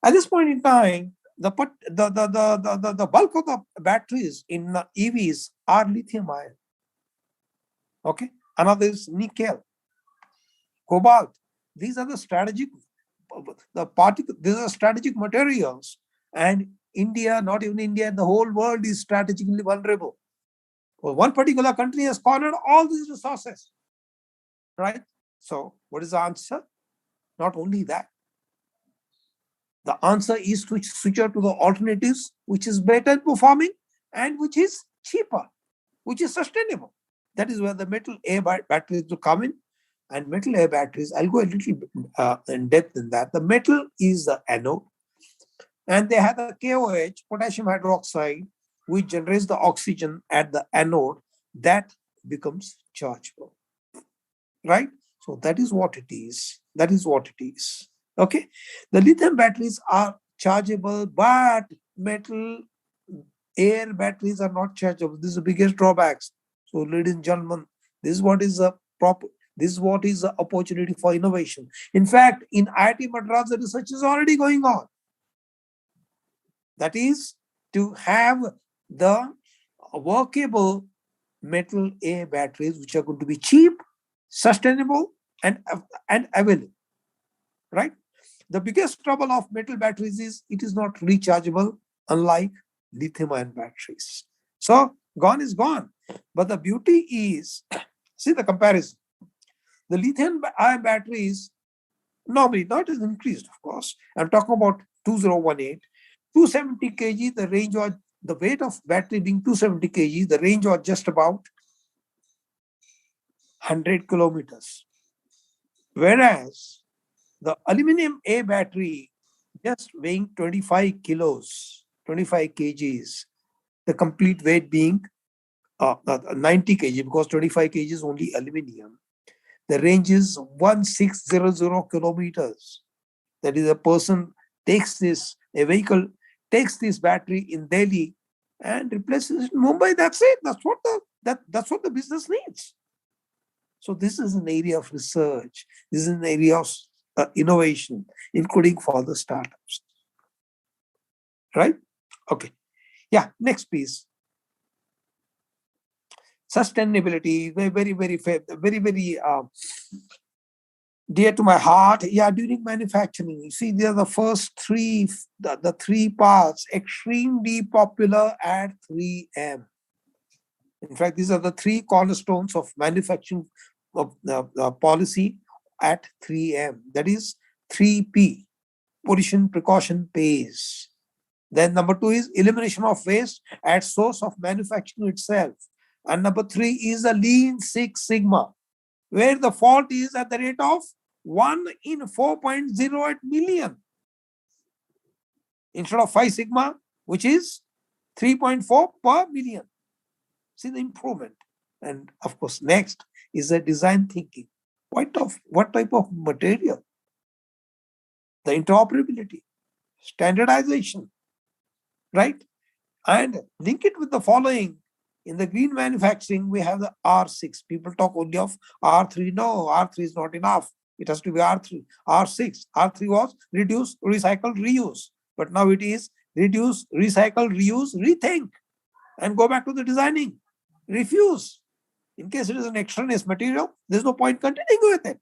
At this point in time, the bulk of the batteries in EVs are lithium ion. Okay, another is nickel, cobalt. These are the these are strategic materials, and India, not even India, the whole world is strategically vulnerable. Well, one particular country has cornered all these resources, right? So what is the answer? Not only that, The answer is to switch out to the alternatives, which is better performing and which is cheaper, which is sustainable. That is where the metal air batteries will come in. And metal air batteries, I'll go a little in depth in that. The metal is the anode, and they have the KOH, potassium hydroxide, which generates the oxygen at the anode that becomes chargeable, right? So that is what it is. That is what it is. Okay. The lithium batteries are chargeable, but metal air batteries are not chargeable. This is the biggest drawbacks. So, ladies and gentlemen, this is what is the proper. This is what is the opportunity for innovation. In fact, in IIT Madras, the research is already going on. That is to have the workable metal air batteries, which are going to be cheap, sustainable, and available. Right? The biggest trouble of metal batteries is it is not rechargeable, unlike lithium-ion batteries. So gone is gone. But the beauty is, see the comparison. The lithium-ion batteries normally not is increased, of course. I'm talking about 2018, 270 kg. The range was the weight of battery being 270 kg. The range was just about 100 kilometers. Whereas the aluminum A battery just weighing 25 kilos, 25 kgs, the complete weight being 90 kg, because 25 kg is only aluminum. The range is 1600 kilometers. That is, a person takes this, a vehicle takes this battery in Delhi and replaces it in Mumbai. That's it. That's what the business needs. So this is an area of research. This is an area of innovation, including for the startups. Right? Okay. Yeah. Next piece. Sustainability, very dear to my heart. Yeah, during manufacturing, you see, they're the first three, the three parts, extremely popular at 3M. In fact, these are the three cornerstones of manufacturing of policy at 3M. That is 3P, pollution, precaution, pays. Then number 2 is elimination of waste at source of manufacturing itself. And number 3 is a Lean Six Sigma, where the fault is at the rate of 1 in 4.08 million. Instead of 5 Sigma, which is 3.4 per million. See the improvement. And of course, next is the design thinking. What type of material? The interoperability, standardization, right? And link it with the following. In the green manufacturing, we have the R6. People talk only of R3. No, R3 is not enough. It has to be R3, R6. R3 was reduce, recycle, reuse. But now it is reduce, recycle, reuse, rethink, and go back to the designing. Refuse. In case it is an extraneous material, there's no point continuing with it.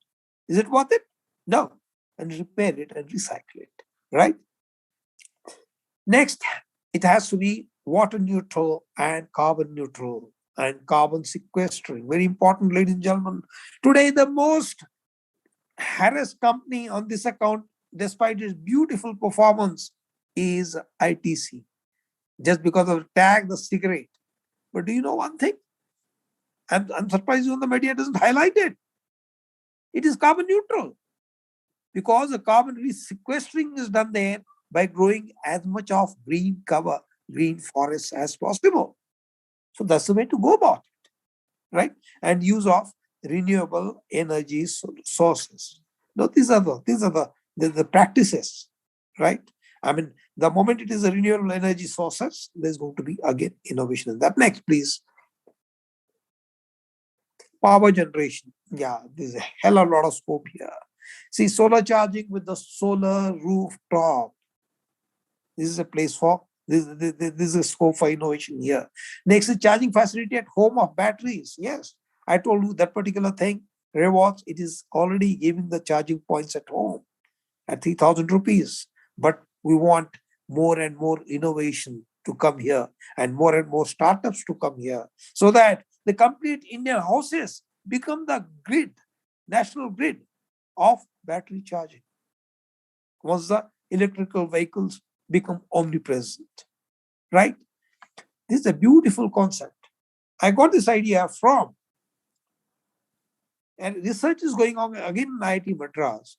Is it worth it? No. And repair it and recycle it. Right? Next, it has to be water neutral and carbon neutral and carbon sequestering. Very important, ladies and gentlemen. Today, the most harassed company on this account, despite its beautiful performance, is ITC. Just because of the tag, the cigarette. But do you know one thing? I'm surprised when the media doesn't highlight it. It is carbon neutral, because the carbon sequestering is done there by growing as much of green cover, green forests as possible. So that's the way to go about it, right? And use of renewable energy sources. No, these are the practices, right? I mean, the moment it is a renewable energy sources, there's going to be again innovation in that. Next, please. Power generation. Yeah, there's a hell of a lot of scope here. See, solar charging with the solar rooftop. This is a place for, this is a scope for innovation here. Next is charging facility at home of batteries. Yes, I told you that particular thing, rewards, it is already giving the charging points at home at 3,000 rupees. But we want more and more innovation to come here and more startups to come here, so that the complete Indian houses become the grid, national grid of battery charging. Once the electrical vehicles become omnipresent, right? This is a beautiful concept. I got this idea from, and research is going on again in IIT Madras.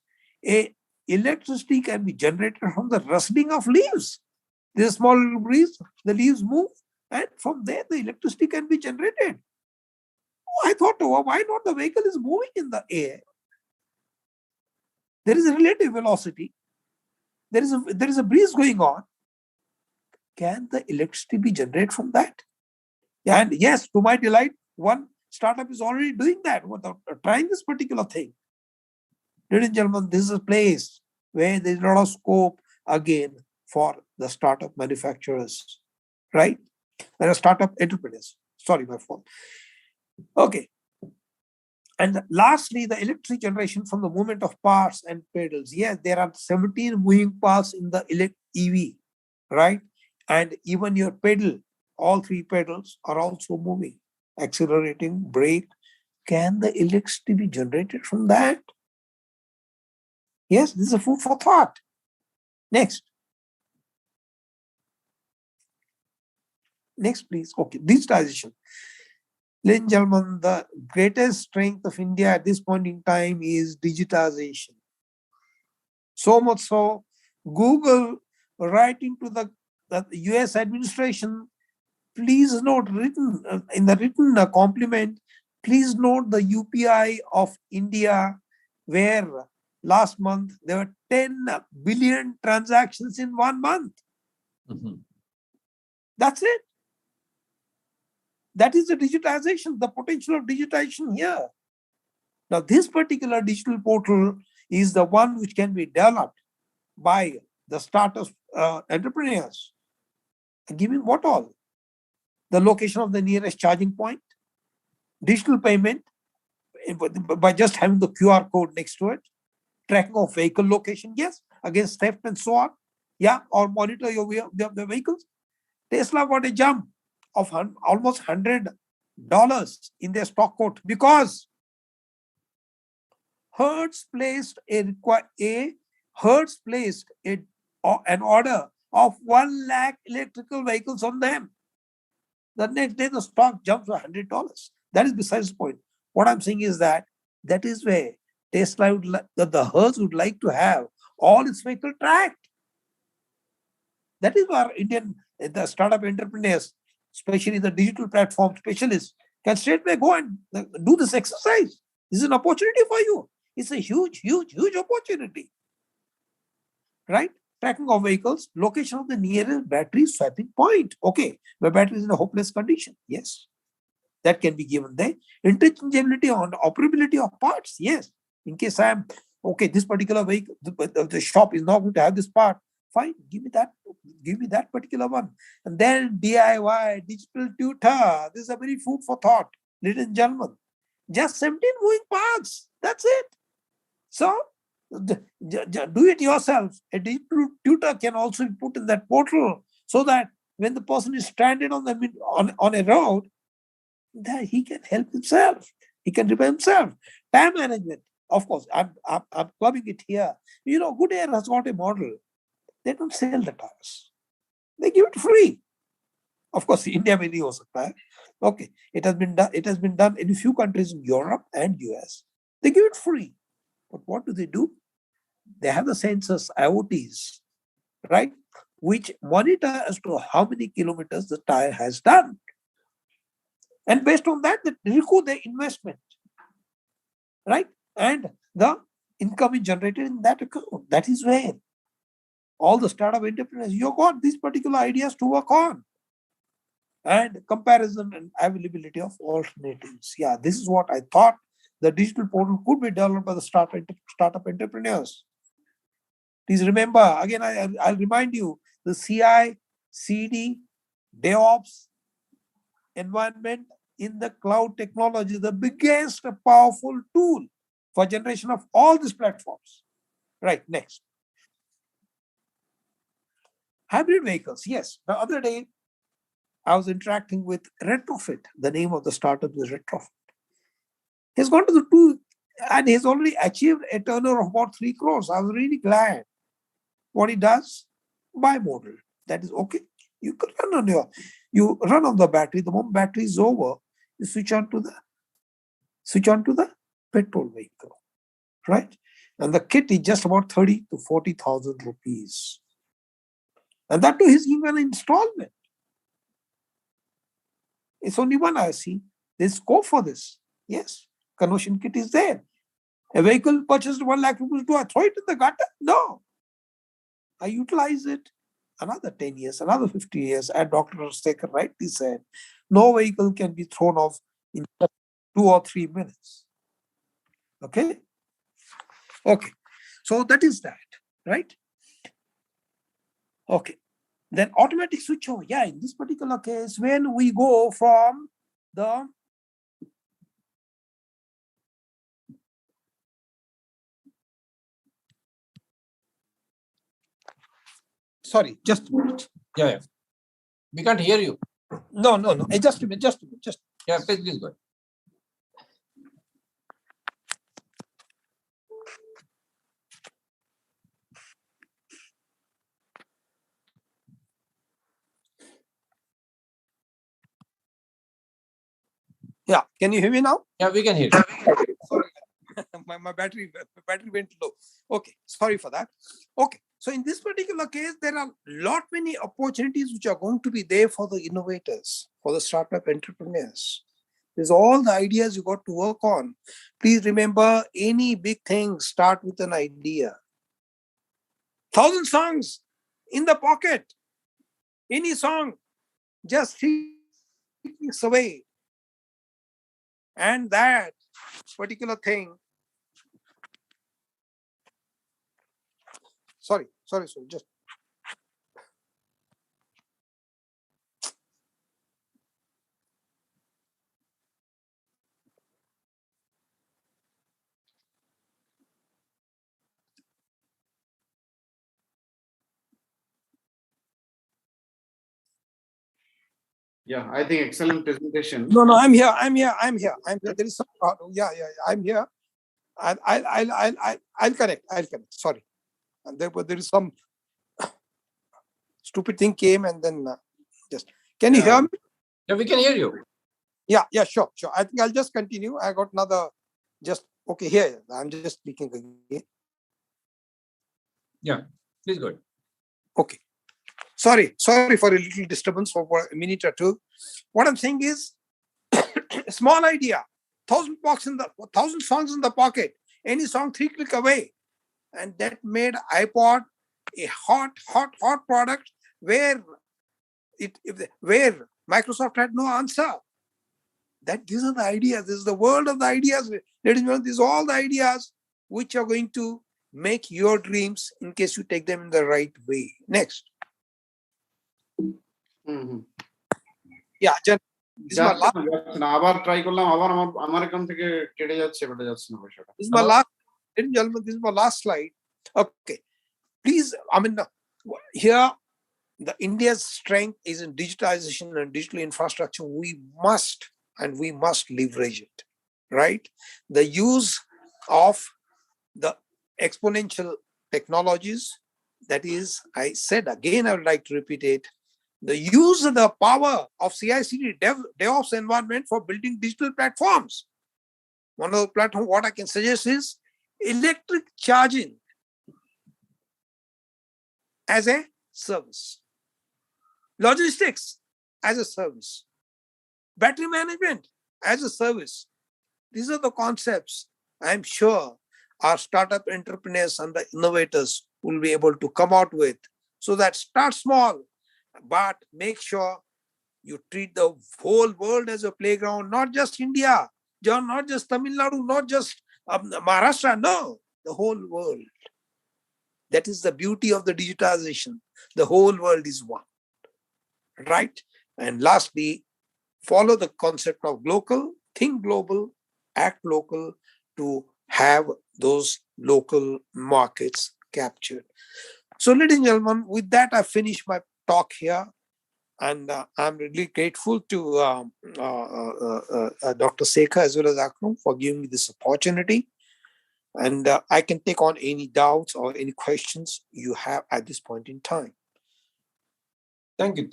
Electricity can be generated from the rustling of leaves. There's a small little breeze, the leaves move, and from there the electricity can be generated. I thought, why not? The vehicle is moving in the air. There is a relative velocity. There is a breeze going on. Can the electricity be generated from that? And yes, to my delight, one startup is already doing that, trying this particular thing. Ladies and gentlemen, this is a place where there's a lot of scope again for the startup manufacturers, right? There are startup entrepreneurs. Sorry, my fault. Okay. And lastly, the electric generation from the movement of parts and pedals. Yes, there are 17 moving parts in the EV, right? And even your pedal, all three pedals are also moving, accelerating, brake. Can the electricity be generated from that? Yes, this is a food for thought. Next. Next, please. Okay, digitization. Ladies and gentlemen, the greatest strength of India at this point in time is digitization. So much so, Google writing to the US administration, please note in the written compliment, please note the UPI of India, where last month there were 10 billion transactions in 1 month. That's it. That is the digitization, the potential of digitization here. Now, this particular digital portal is the one which can be developed by the startup entrepreneurs. Giving what all? The location of the nearest charging point, digital payment by just having the QR code next to it, tracking of vehicle location, yes, against theft and so on, yeah, or monitor the vehicles. Tesla got a jump of almost $100 in their stock quote because Hertz placed an order of 1 lakh electrical vehicles on them. The next day, the stock jumps to $100. That is besides the point. What I'm saying is that is where Tesla the Hertz would like to have all its vehicle tracked. That is where the startup entrepreneurs, especially the digital platform specialists, can straight away go and do this exercise. This is an opportunity for you. It's a huge, huge, huge opportunity. Right? Tracking of vehicles, location of the nearest battery swapping point. Okay, the battery is in a hopeless condition. Yes. That can be given there. Interchangeability on operability of parts. Yes. In case I am, okay, this particular vehicle, the shop is not going to have this part. Fine, give me that particular one. And then DIY, digital tutor. This is a very food for thought, ladies and gentlemen. Just 17 moving parts. That's it. So, do it yourself. A digital tutor can also be put in that portal so that when the person is stranded on a road, that he can help himself. He can repair himself. Time management. Of course, I'm clubbing it here. Good Air has got a model. They don't sell the tires. They give it free. Of course, India may be also supplier. Okay, it has been done in a few countries in Europe and US. They give it free. But what do? They have the sensors, IoTs, right? Which monitor as to how many kilometers the tire has done. And based on that, they recoup their investment, right? And the income is generated in that account. That is where all the startup entrepreneurs, you got these particular ideas to work on. And comparison and availability of alternatives. Yeah, this is what I thought the digital portal could be developed by the startup entrepreneurs. Please remember, again, I'll remind you, the CI, CD, DevOps environment in the cloud technology, the biggest powerful tool for generation of all these platforms. Right, next. Hybrid vehicles. Yes, the other day, I was interacting with Retrofit. The name of the startup is Retrofit. He's gone to the two, and he's already achieved a turnover of about 3 crores. I was really glad. what it does? Bimodal. That is okay. You can run on the battery. The moment battery is over, you switch on to the petrol vehicle, right? And the kit is just about 30 to 40,000 rupees. And that too is even an installment. It's only one I see. There's scope for this. Yes, conversion kit is there. A vehicle purchased 1 lakh rupees, do I throw it in the gutter? No. I utilize it another 10 years, another 50 years. As Dr.P.Sekhar rightly said, no vehicle can be thrown off in 2 or 3 minutes. Okay? Okay. So that is that, right? Okay. Then automatic switch over. Yeah, in this particular case, when we go from the sorry, just a minute. Yeah. We can't hear you. No. Just a minute. Yeah, please go ahead. Yeah, can you hear me now? Yeah, we can hear you. Sorry, my battery went low. Okay, sorry for that. Okay, so in this particular case, there are many opportunities which are going to be there for the innovators, for the startup entrepreneurs. There's all the ideas you got to work on. Please remember, any big thing start with an idea. 1,000 songs in the pocket. Any song, just 3 clicks away. And that particular thing. Sorry, just. Yeah, I think excellent presentation. No, I'm here. There is some, yeah, I'm here. I'll connect. Sorry. And there is some stupid thing came and then just. Can you hear me? Yeah, we can hear you. Yeah, sure. I think I'll just continue. I got another, just, okay, here. I'm just speaking again. Yeah, please go ahead. Okay. Sorry for a little disturbance for a minute or two. What I'm saying is, a small idea, 1,000 songs in the pocket, any song 3 click away, and that made iPod a hot product where Microsoft had no answer. That gives us the ideas. This is the world of the ideas. Ladies and gentlemen, these are all the ideas which are going to make your dreams in case you take them in the right way. Next. Yeah, this is my last. This is my last. Ladies and gentlemen, this is my last slide. Okay, please. Here, the India's strength is in digitization and digital infrastructure. We must leverage it, right? The use of the exponential technologies. That is, I said again, I would like to repeat it. The use of the power of CI/CD DevOps environment for building digital platforms. One of the platforms, what I can suggest is electric charging as a service, logistics as a service, battery management as a service. These are the concepts I'm sure our startup entrepreneurs and the innovators will be able to come out with. So that start small, but make sure you treat the whole world as a playground, not just India, not just Tamil Nadu, not just Maharashtra, no, the whole world. That is the beauty of the digitization. The whole world is one, right? And lastly, follow the concept of local, think global, act local to have those local markets captured. So, ladies and gentlemen, with that, I finish my talk here. And I'm really grateful to Dr. Sekhar as well as Akram for giving me this opportunity. And I can take on any doubts or any questions you have at this point in time. Thank you,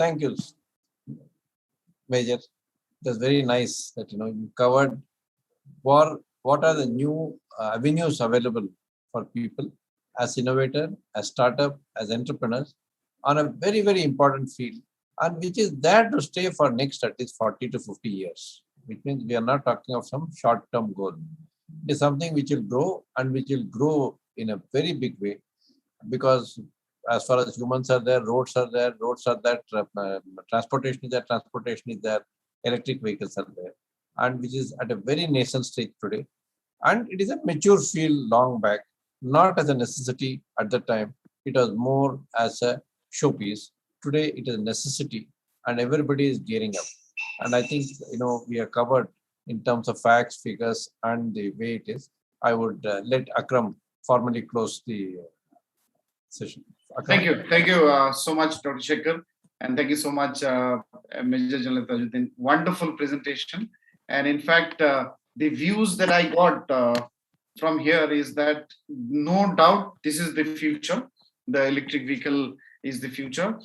Major. It was very nice that you covered what are the new avenues available for people as innovator, as startup, as entrepreneurs on a very important field, and which is there to stay for next at least 40 to 50 years, which means we are not talking of some short-term goal. It is something which will grow and which will grow in a very big way, because as far as humans are there, roads are there, transportation is there, electric vehicles are there, and which is at a very nascent stage today. And it is a mature field long back, not as a necessity at the time. It was more as a showpiece. Today, it is a necessity, and everybody is gearing up. And I think we are covered in terms of facts, figures, and the way it is. I would let Akram formally close the session. Akram? Thank you so much, Dr. Shekhar, and thank you so much, Major General Tajuddin. Wonderful presentation, and in fact, the views that I got from here is that no doubt this is the future. The electric vehicle is the future.